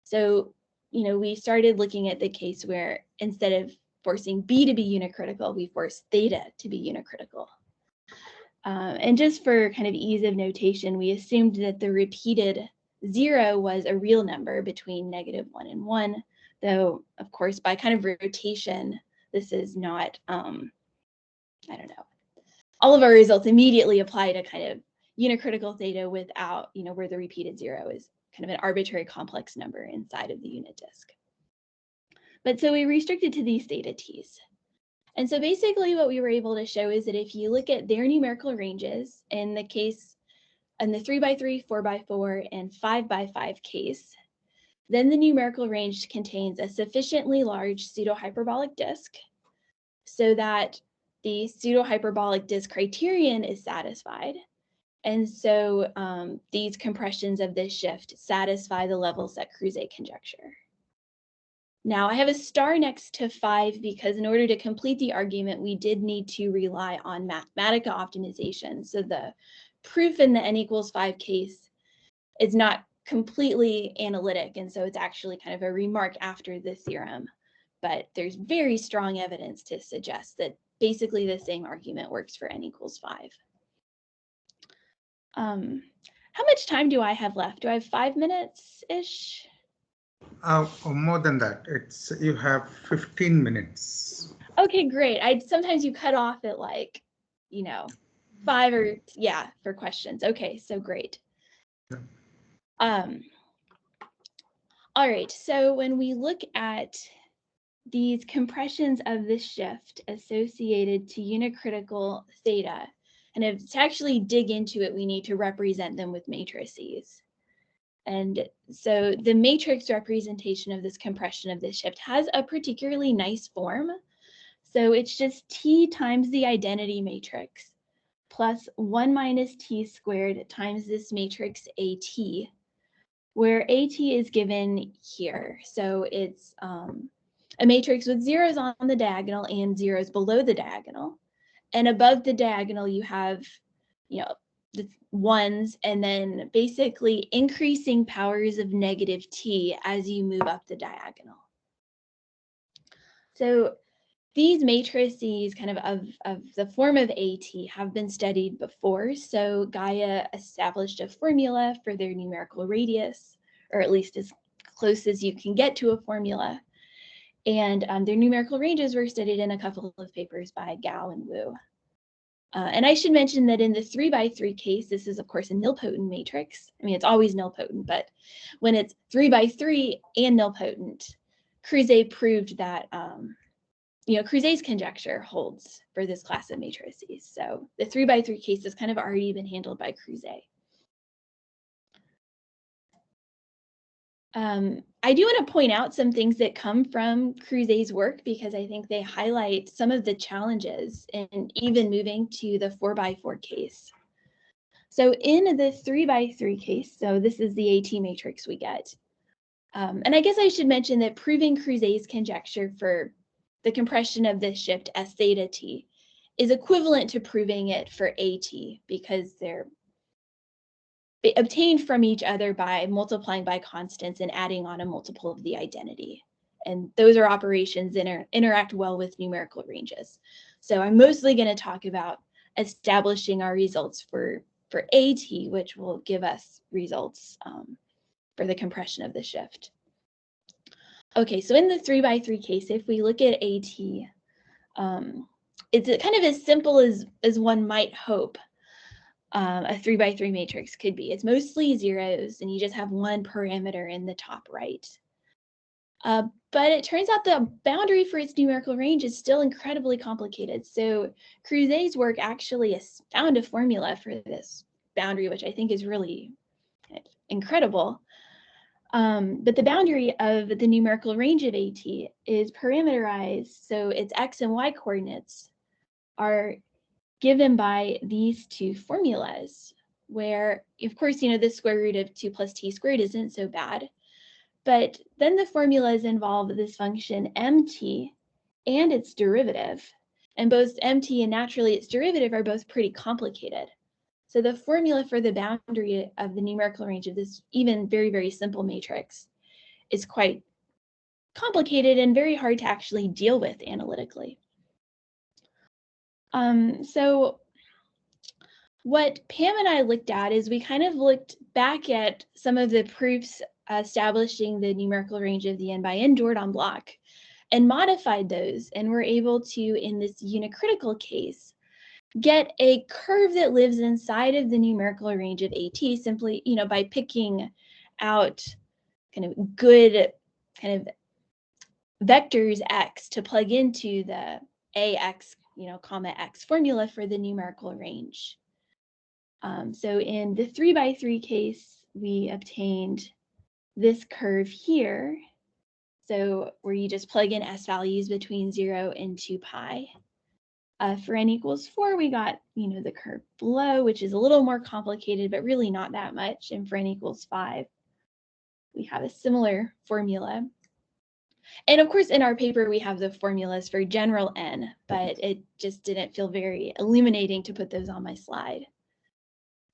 So, we started looking at the case where instead of forcing B to be unicritical, we forced theta to be unicritical. And just for kind of ease of notation, we assumed that the repeated 0 was a real number between -1 and 1, though, of course, by kind of rotation, this is not, I don't know. All of our results immediately apply to kind of unicritical theta without, where the repeated 0 is kind of an arbitrary complex number inside of the unit disk. But so we restricted to these theta t's. And so basically what we were able to show is that if you look at their numerical ranges in the case, in the 3x3, 4x4, and 5x5 case, then the numerical range contains a sufficiently large pseudohyperbolic disk so that the pseudohyperbolic disk criterion is satisfied. And so these compressions of this shift satisfy the level set Crusades conjecture. Now I have a star next to 5 because in order to complete the argument, we did need to rely on Mathematica optimization. So the proof in the n=5 case is not completely analytic, and so it's actually kind of a remark after the theorem. But there's very strong evidence to suggest that basically the same argument works for n=5. How much time do I have left? Do I have 5 minutes-ish?
More than that. You have 15 minutes.
Okay, great. Sometimes you cut off at 5 or for questions. Okay, so great. Yeah. All right, so when we look at these compressions of the shift associated to unicritical theta, and to actually dig into it, we need to represent them with matrices. And so the matrix representation of this compression of this shift has a particularly nice form. So it's just T times the identity matrix plus 1 minus T squared times this matrix AT, where AT is given here. So it's a matrix with zeros on the diagonal and zeros below the diagonal. And above the diagonal, you have, the ones, and then basically increasing powers of -t as you move up the diagonal. So these matrices kind of the form of AT have been studied before. So Gaia established a formula for their numerical radius, or at least as close as you can get to a formula. And their numerical ranges were studied in a couple of papers by Gao and Wu. And I should mention that in the 3x3 case, this is, of course, a nilpotent matrix. I mean, it's always nilpotent, but when it's 3x3 and nilpotent, Crusades proved that, Crusades conjecture holds for this class of matrices. So the 3x3 case has kind of already been handled by Crusades. I do want to point out some things that come from Crouzeix's work because I think they highlight some of the challenges in even moving to the 4x4 case. So in the 3x3 case, so this is the AT matrix we get. And I guess I should mention that proving Cruz's conjecture for the compression of this shift S theta t is equivalent to proving it for AT because they're obtained from each other by multiplying by constants and adding on a multiple of the identity. And those are operations that interact well with numerical ranges. So I'm mostly going to talk about establishing our results for AT, which will give us results for the compression of the shift. Okay, so in the 3x3 case, if we look at AT, it's kind of as simple as one might hope a 3x3 matrix could be. It's mostly zeros, and you just have one parameter in the top right. But it turns out the boundary for its numerical range is still incredibly complicated. So Cruz's work actually found a formula for this boundary, which I think is really incredible. But the boundary of the numerical range of AT is parameterized, so its x and y coordinates are given by these two formulas, where, of course, the square root of 2 plus t squared isn't so bad. But then the formulas involve this function mt and its derivative. And both mt and naturally its derivative are both pretty complicated. So the formula for the boundary of the numerical range of this even very, very simple matrix is quite complicated and very hard to actually deal with analytically. So what Pam and I looked at is we kind of looked back at some of the proofs establishing the numerical range of the n by n Jordan block and modified those, and were able to, in this uncritical case, get a curve that lives inside of the numerical range of AT simply, by picking out kind of good kind of vectors x to plug into the ax, comma x formula for the numerical range. So in the 3x3 case, we obtained this curve here. So where you just plug in s values between 0 and 2 pi. For n equals 4, we got, the curve below, which is a little more complicated, but really not that much. And for n equals 5, we have a similar formula. And of course, in our paper, we have the formulas for general n, but it just didn't feel very illuminating to put those on my slide.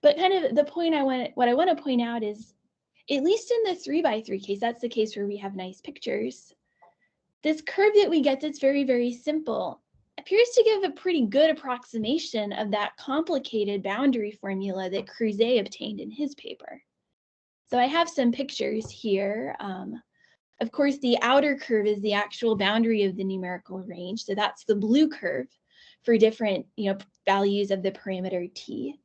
But kind of the point what I want to point out is, at least in the 3x3 case, that's the case where we have nice pictures. This curve that we get that's very, very simple appears to give a pretty good approximation of that complicated boundary formula that Cruz obtained in his paper. So I have some pictures here. Of course, the outer curve is the actual boundary of the numerical range. So that's the blue curve for different values of the parameter t.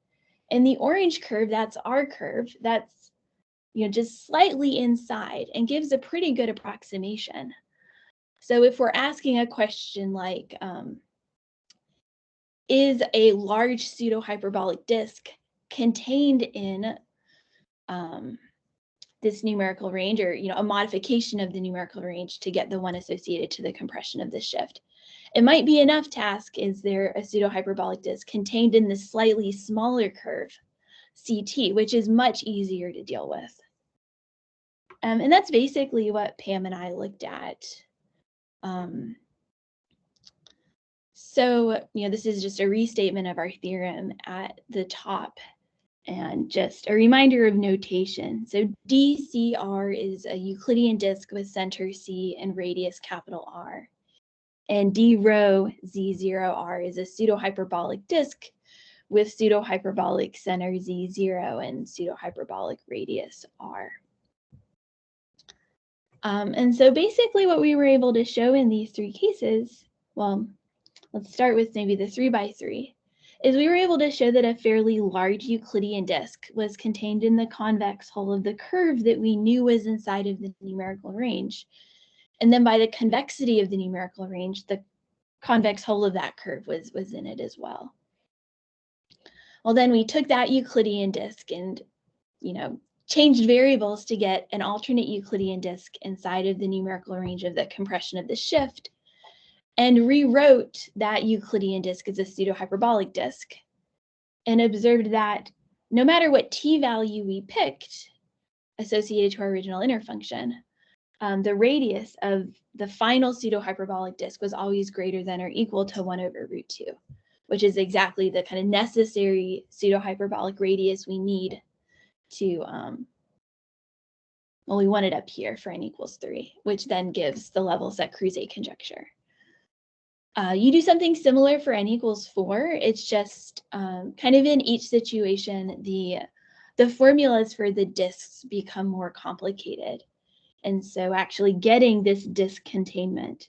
And the orange curve, that's our curve. That's just slightly inside and gives a pretty good approximation. So if we're asking a question like, is a large pseudohyperbolic disk contained in this numerical range, or a modification of the numerical range to get the one associated to the compression of the shift, it might be enough to ask, is there a pseudohyperbolic disk contained in this slightly smaller curve, CT, which is much easier to deal with. And that's basically what Pam and I looked at. So, this is just a restatement of our theorem at the top, and just a reminder of notation. So DCR is a Euclidean disk with center C and radius capital R. And D rho Z0R is a pseudohyperbolic disk with pseudohyperbolic center Z0 and pseudohyperbolic radius R. And so basically what we were able to show in these three cases, well, let's start with maybe the 3x3, is we were able to show that a fairly large Euclidean disk was contained in the convex hull of the curve that we knew was inside of the numerical range. And then by the convexity of the numerical range, the convex hull of that curve was in it as well. Well, then we took that Euclidean disk and, changed variables to get an alternate Euclidean disk inside of the numerical range of the compression of the shift, and rewrote that Euclidean disk as a pseudohyperbolic disk, and observed that no matter what t-value we picked associated to our original inner function, the radius of the final pseudohyperbolic disk was always greater than or equal to 1/√2, which is exactly the kind of necessary pseudohyperbolic radius we need to, well, we want it up here for n equals 3, which then gives the level set Cruz A conjecture. You do something similar for n equals 4. It's just kind of in each situation, the formulas for the disks become more complicated. And so actually getting this disk containment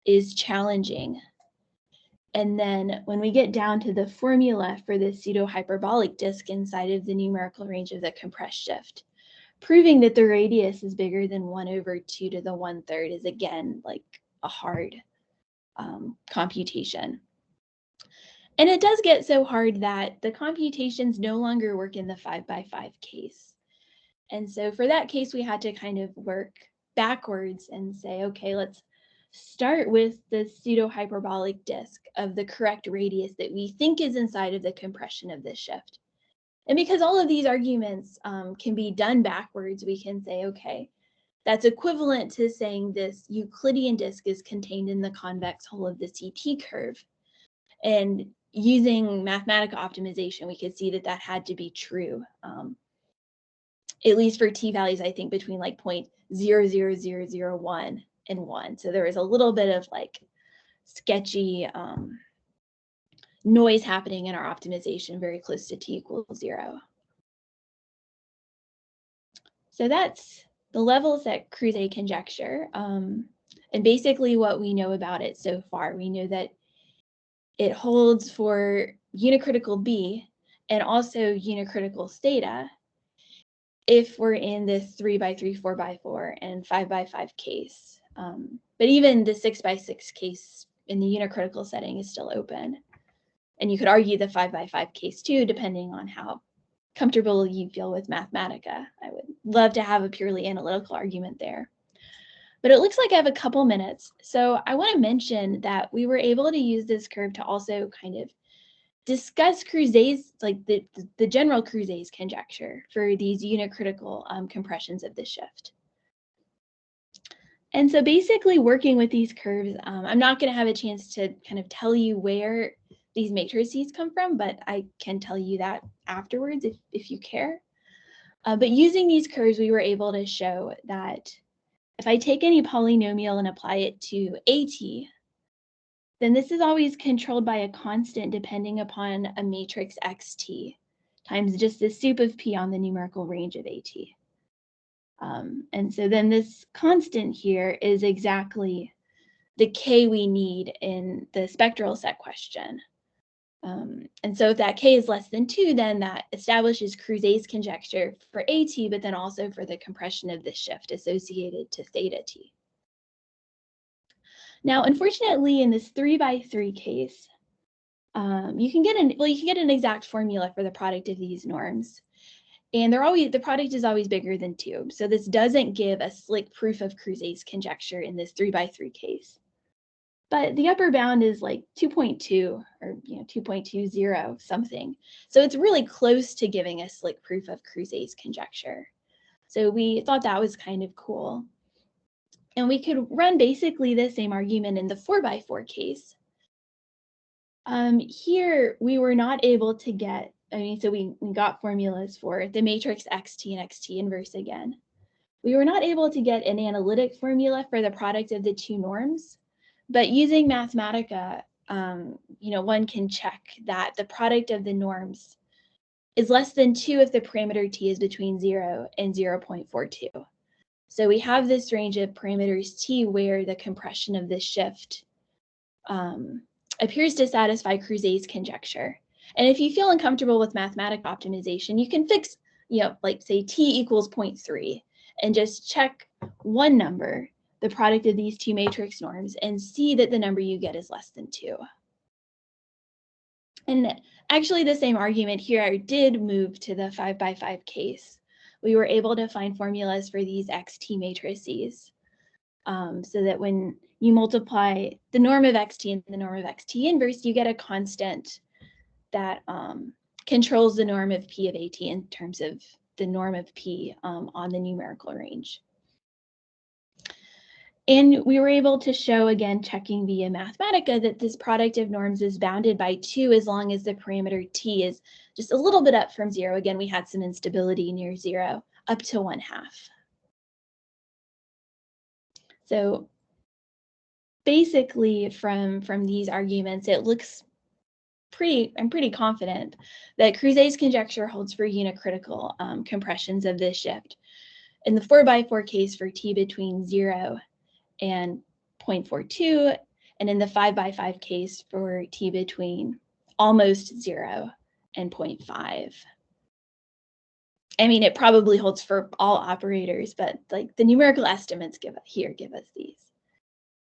is challenging. And then when we get down to the formula for the pseudohyperbolic disk inside of the numerical range of the compressed shift, proving that the radius is bigger than 1/2 to the 1/3 is again like a hard computation. And it does get so hard that the computations no longer work in the 5x5 case. And so for that case, we had to kind of work backwards and say, okay, let's start with the pseudohyperbolic disk of the correct radius that we think is inside of the compression of this shift. And because all of these arguments can be done backwards, we can say, okay, that's equivalent to saying this Euclidean disk is contained in the convex hull of the CT curve. And using mathematical optimization, we could see that that had to be true, at least for t-values, I think, between like 0.00001 and 1. So there was a little bit of like sketchy noise happening in our optimization very close to t equals 0. So that's the level set Cruz A conjecture. And basically what we know about it so far, we know that it holds for unicritical B and also unicritical theta if we're in the 3x3, 4x4, and 5x5 case. But even the 6x6 case in the unicritical setting is still open. And you could argue the 5x5 case too, depending on how comfortable you feel with Mathematica. I would love to have a purely analytical argument there. But it looks like I have a couple minutes. So I want to mention that we were able to use this curve to also kind of discuss Crouzeix, like the general Crouzeix conjecture for these unicritical compressions of the shift. And so basically working with these curves, I'm not going to have a chance to kind of tell you where these matrices come from, but I can tell you that afterwards if you care. But using these curves, we were able to show that if I take any polynomial and apply it to AT, then this is always controlled by a constant depending upon a matrix xt times just the sup of p on the numerical range of AT. And so then this constant here is exactly the k we need in the spectral set question. And so if that k is less than 2, then that establishes Crouzeix conjecture for AT, but then also for the compression of the shift associated to theta t. Now, unfortunately, in this 3x3 case, you can get an exact formula for the product of these norms, and the product is always bigger than 2. So this doesn't give a slick proof of Crouzeix conjecture in this 3x3 case. But the upper bound is like 2.2 or 2.20 something. So it's really close to giving a slick proof of Crouzeix conjecture. So we thought that was kind of cool. And we could run basically the same argument in the 4x4 case. Here we were not able to get, so we got formulas for the matrix xt and xt inverse again. We were not able to get an analytic formula for the product of the two norms. But using Mathematica, one can check that the product of the norms is less than 2 if the parameter t is between 0 and 0.42. So we have this range of parameters t where the compression of this shift appears to satisfy Crouzeix conjecture. And if you feel uncomfortable with mathematical optimization, you can fix, like say t equals 0.3 and just check one number, the product of these two matrix norms, and see that the number you get is less than 2. And actually the same argument here did move to the 5x5 case we were able to find formulas for these xt matrices, so that when you multiply the norm of xt and the norm of xt inverse, you get a constant that controls the norm of P of AT in terms of the norm of P on the numerical range. And we were able to show, again, checking via Mathematica, that this product of norms is bounded by 2 as long as the parameter t is just a little bit up from 0. Again, we had some instability near 0, up to 1/2. So basically, from these arguments, it looks I'm pretty confident that Crouzeix's conjecture holds for unicritical compressions of this shift. In the 4x4 case for t between 0 and 0.42, and in the 5x5 case for t between almost 0 and 0.5. I mean, it probably holds for all operators, but like the numerical estimates give us these.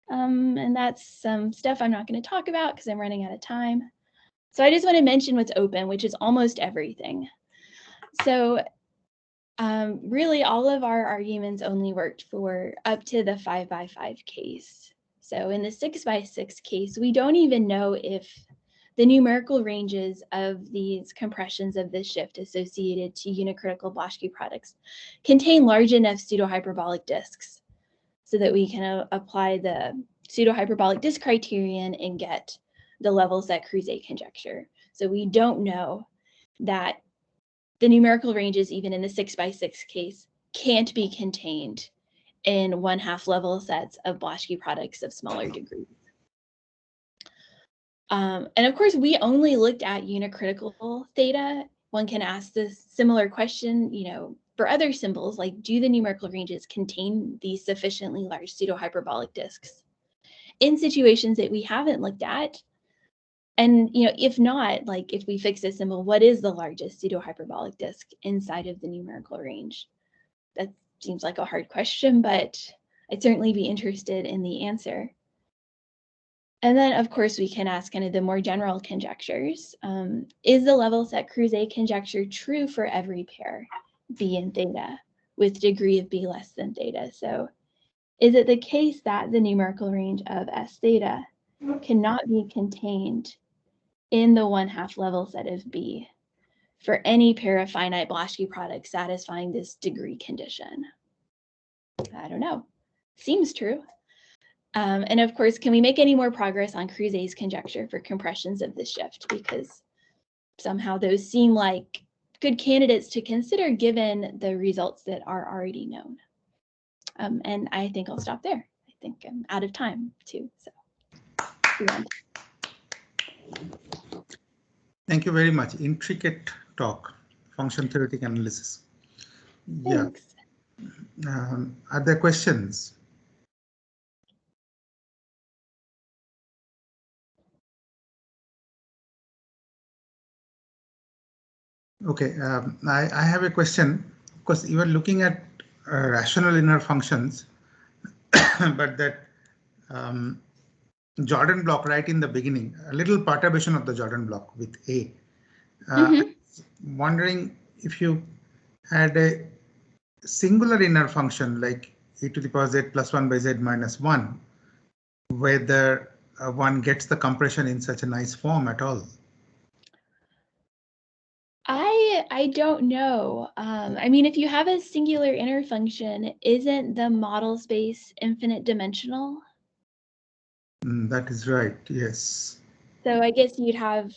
And that's some stuff I'm not going to talk about because I'm running out of time. So I just want to mention what's open, which is almost everything. So really, all of our arguments only worked for up to the 5x5 case. So in the 6x6 case, we don't even know if the numerical ranges of these compressions of this shift associated to unicritical Blaschke products contain large enough pseudohyperbolic disks so that we can apply the pseudohyperbolic disk criterion and get the levels that Cruz A conjecture. So we don't know that the numerical ranges, even in the 6x6 case, can't be contained in 1/2 level sets of Blaschke products of smaller degrees. And of course, we only looked at unicritical theta. One can ask this similar question, for other symbols, like, do the numerical ranges contain these sufficiently large pseudohyperbolic disks in situations that we haven't looked at? And, if not, like if we fix a symbol, what is the largest pseudohyperbolic disk inside of the numerical range? That seems like a hard question, but I'd certainly be interested in the answer. And then, of course, we can ask kind of the more general conjectures. Is the level set Cruz A conjecture true for every pair, B and theta, with degree of B less than theta? So is it the case that the numerical range of S theta cannot be contained in the 1/2 level set of B for any pair of finite Blaschke products satisfying this degree condition? I don't know. Seems true. And of course, can we make any more progress on Cruz A's conjecture for compressions of this shift? Because somehow those seem like good candidates to consider given the results that are already known. And I think I'll stop there. I think I'm out of time too. So.
Thank you very much. Intricate talk, function theoretic analysis.
Thanks.
Yeah. Are there questions? Okay, I have a question. Of course, you are looking at rational inner functions, but that Jordan block right in the beginning, a little perturbation of the Jordan block with A. Wondering if you had a singular inner function like e to the power z plus 1 by z minus 1, whether one gets the compression in such a nice form at all.
I don't know. I mean, if you have a singular inner function, isn't the model space infinite dimensional?
That is right, yes.
So I guess you'd have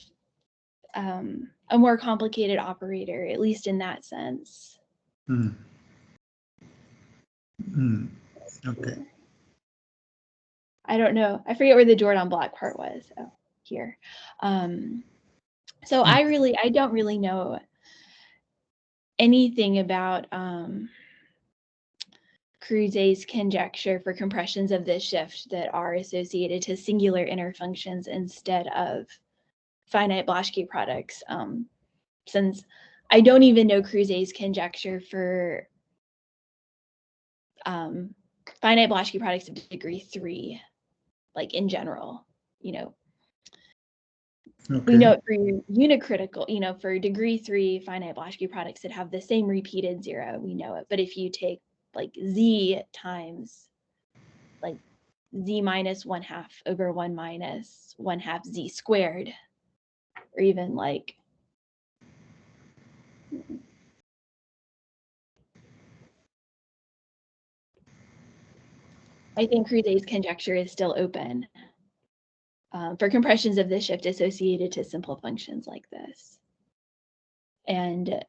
a more complicated operator, at least in that sense.
Okay.
I don't know. I forget where the Jordan block part was. Oh, here. So I don't really know anything about Cruz A's conjecture for compressions of this shift that are associated to singular inner functions instead of finite Blaschke products, since I don't even know Cruz A's conjecture for finite Blaschke products of degree 3, like in general,
Okay.
We know it for uncritical, for degree 3 finite Blaschke products that have the same repeated 0, we know it. But if you take like z times like z minus 1/2 over 1 minus 1/2 z squared, or even like I think Cruzeix's conjecture is still open for compressions of this shift associated to simple functions like this. And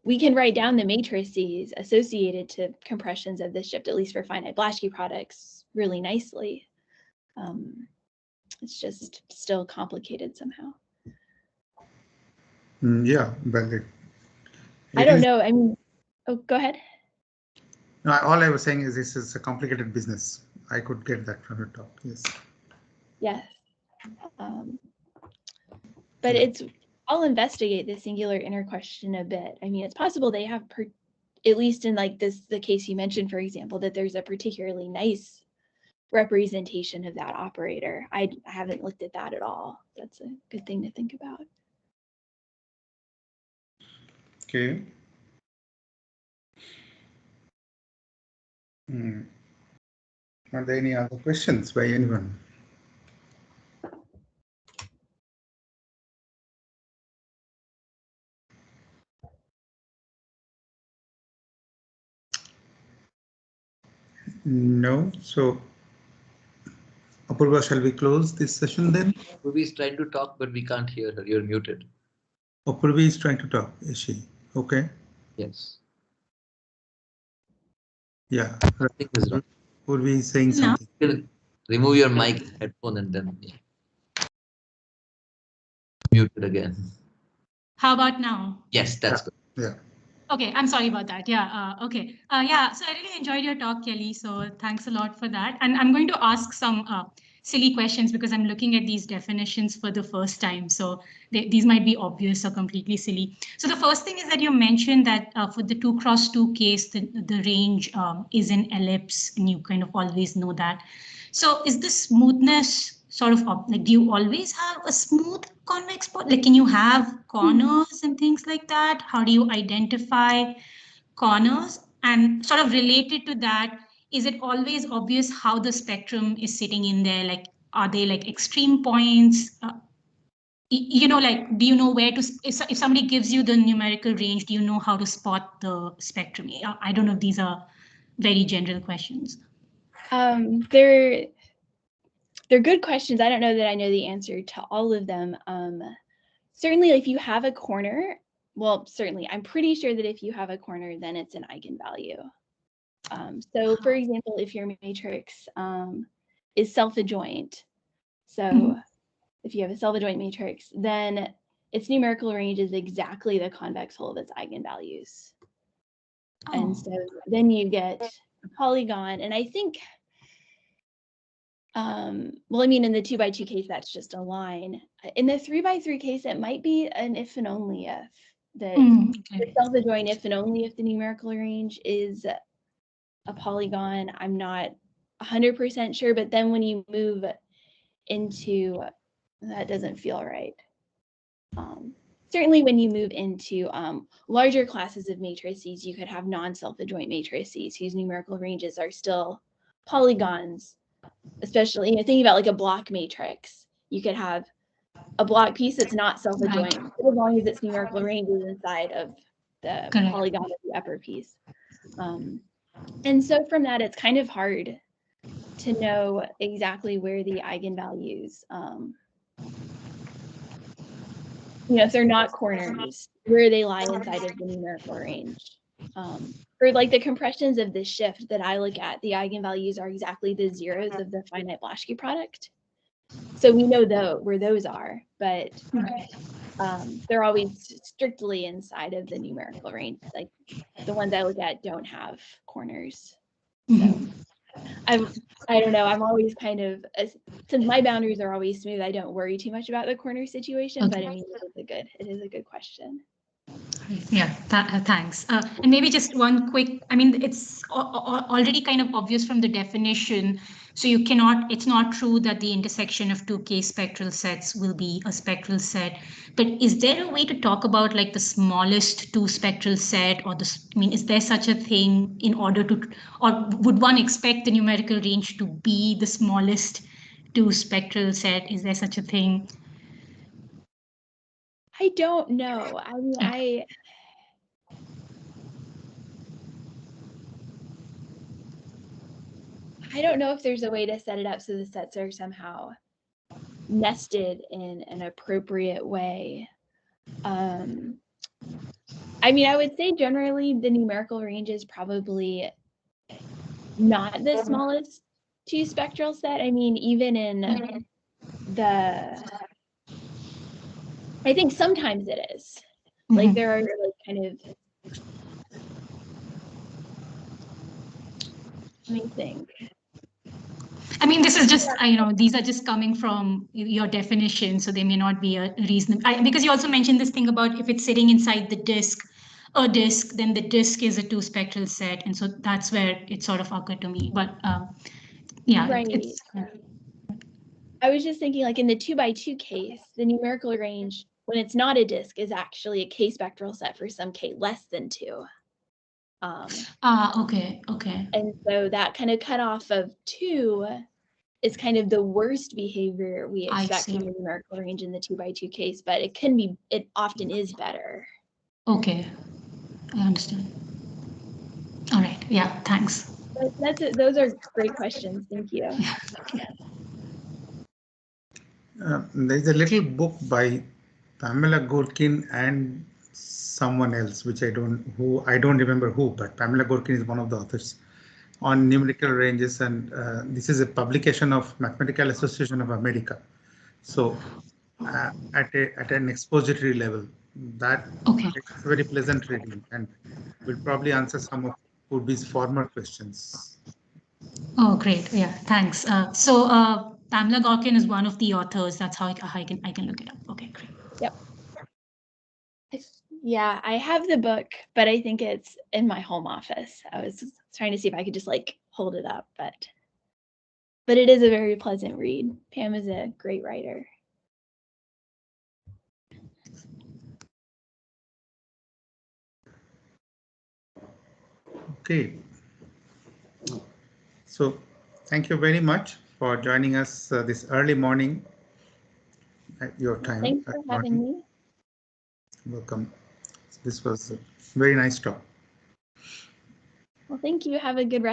we can write down the matrices associated to compressions of this shift, at least for finite Blaschke products, really nicely. It's just still complicated somehow.
Yeah, well,
I don't know. I mean, oh, go ahead.
No, all I was saying is this is a complicated business. I could get that from your talk. Yes.
Yes. But it's, I'll investigate the singular inner question a bit. I mean, it's possible they have, at least in like this, the case you mentioned, for example, that there's a particularly nice representation of that operator. I haven't looked at that at all. That's a good thing to think about.
Okay. Are there any other questions by anyone? No. So, Apurva, shall we close this session then?
Apurva is trying to talk, but we can't hear her. You're muted.
Apurva is trying to talk, is she? Okay.
Yes.
Yeah.
Something is wrong.
Apurva is saying something.
Remove your mic, headphone, and then mute it again.
How about now?
Yes, that's good.
Yeah.
Okay, I'm sorry about that. Yeah, okay. Yeah, so I really enjoyed your talk, Kelly. So thanks a lot for that. And I'm going to ask some silly questions because I'm looking at these definitions for the first time. So these might be obvious or completely silly. So the first thing is that you mentioned that for the 2x2 case, the range is an ellipse, and you kind of always know that. So is the smoothness sort of like, do you always have a smooth convex part? Like, can you have corners and things like that? How do you identify corners? And sort of related to that, is it always obvious how the spectrum is sitting in there? Like, are they like extreme points? Like, do you know where to, if somebody gives you the numerical range, do you know how to spot the spectrum? I don't know if these are very general questions.
They're good questions. I don't know that I know the answer to all of them. Certainly, if you have a corner, well, certainly, I'm pretty sure that if you have a corner, then it's an eigenvalue. So, for example, if your matrix is self-adjoint, so if you have a self-adjoint matrix, then its numerical range is exactly the convex hull of its eigenvalues. And so then you get a polygon, and I think, well, I mean, in the 2x2 case, that's just a line. In the 3x3 case, it might be an if and only if, that the self-adjoint if and only if the numerical range is a polygon. I'm not 100% sure, but then when you move into, that doesn't feel right. Certainly when you move into larger classes of matrices, you could have non-self-adjoint matrices whose numerical ranges are still polygons. Especially, thinking about like a block matrix, you could have a block piece that's not self-adjoint, but as long as its numerical range is inside of the polygon of the upper piece. And so from that, it's kind of hard to know exactly where the eigenvalues, if they're not corners, where they lie inside of the numerical range. For like the compressions of this shift that I look at, the eigenvalues are exactly the zeros of the finite Blaschke product. So we know where those are, but they're always strictly inside of the numerical range. Like the ones I look at don't have corners. So I don't know. I'm always kind of, since my boundaries are always smooth, I don't worry too much about the corner situation. But I mean, it is a good question.
Yeah, thanks. And maybe just one quick, I mean, it's already kind of obvious from the definition. So you cannot, it's not true that the intersection of two K spectral sets will be a spectral set. But is there a way to talk about like the smallest two spectral set, or the, I mean, is there such a thing in order to, or would one expect the numerical range to be the smallest two spectral set? Is there such a thing?
I don't know. I mean, I don't know if there's a way to set it up so the sets are somehow nested in an appropriate way. I mean, I would say generally the numerical range is probably not the smallest two spectral set. I mean, even in I think sometimes it is. Like there are like kind of, let me think.
I mean, this is just, you know, these are just coming from your definition, so they may not be a reason. Because you also mentioned this thing about if it's sitting inside the disk, then the disk is a two spectral set. And so that's where it sort of occurred to me. But yeah,
right. I was just thinking like in the 2x2 case, the numerical range, when it's not a disk, is actually a K spectral set for some K less than 2.
Okay.
And so that kind of cutoff of 2 is kind of the worst behavior we expect from the numerical range in the 2x2 case, but it often is better.
Okay, I understand. All right, yeah, thanks.
Those are great questions. Thank you.
There's a little book by Pamela Gorkin and someone else, which I don't remember who, but Pamela Gorkin is one of the authors on numerical ranges, and this is a publication of Mathematical Association of America. So at an expository level, that it's very pleasant reading, and will probably answer some of Purvi's former questions.
Oh, great! Yeah, thanks. So Pamela Gorkin is one of the authors. That's how I can look it up. Okay, great.
Yep. Yeah, I have the book, but I think it's in my home office. I was trying to see if I could just like hold it up, but it is a very pleasant read. Pam is a great writer.
Okay. So thank you very much for joining us this early morning at your time.
Thanks for having me.
Welcome. This was a very nice talk.
Well, thank you. Have a good rest.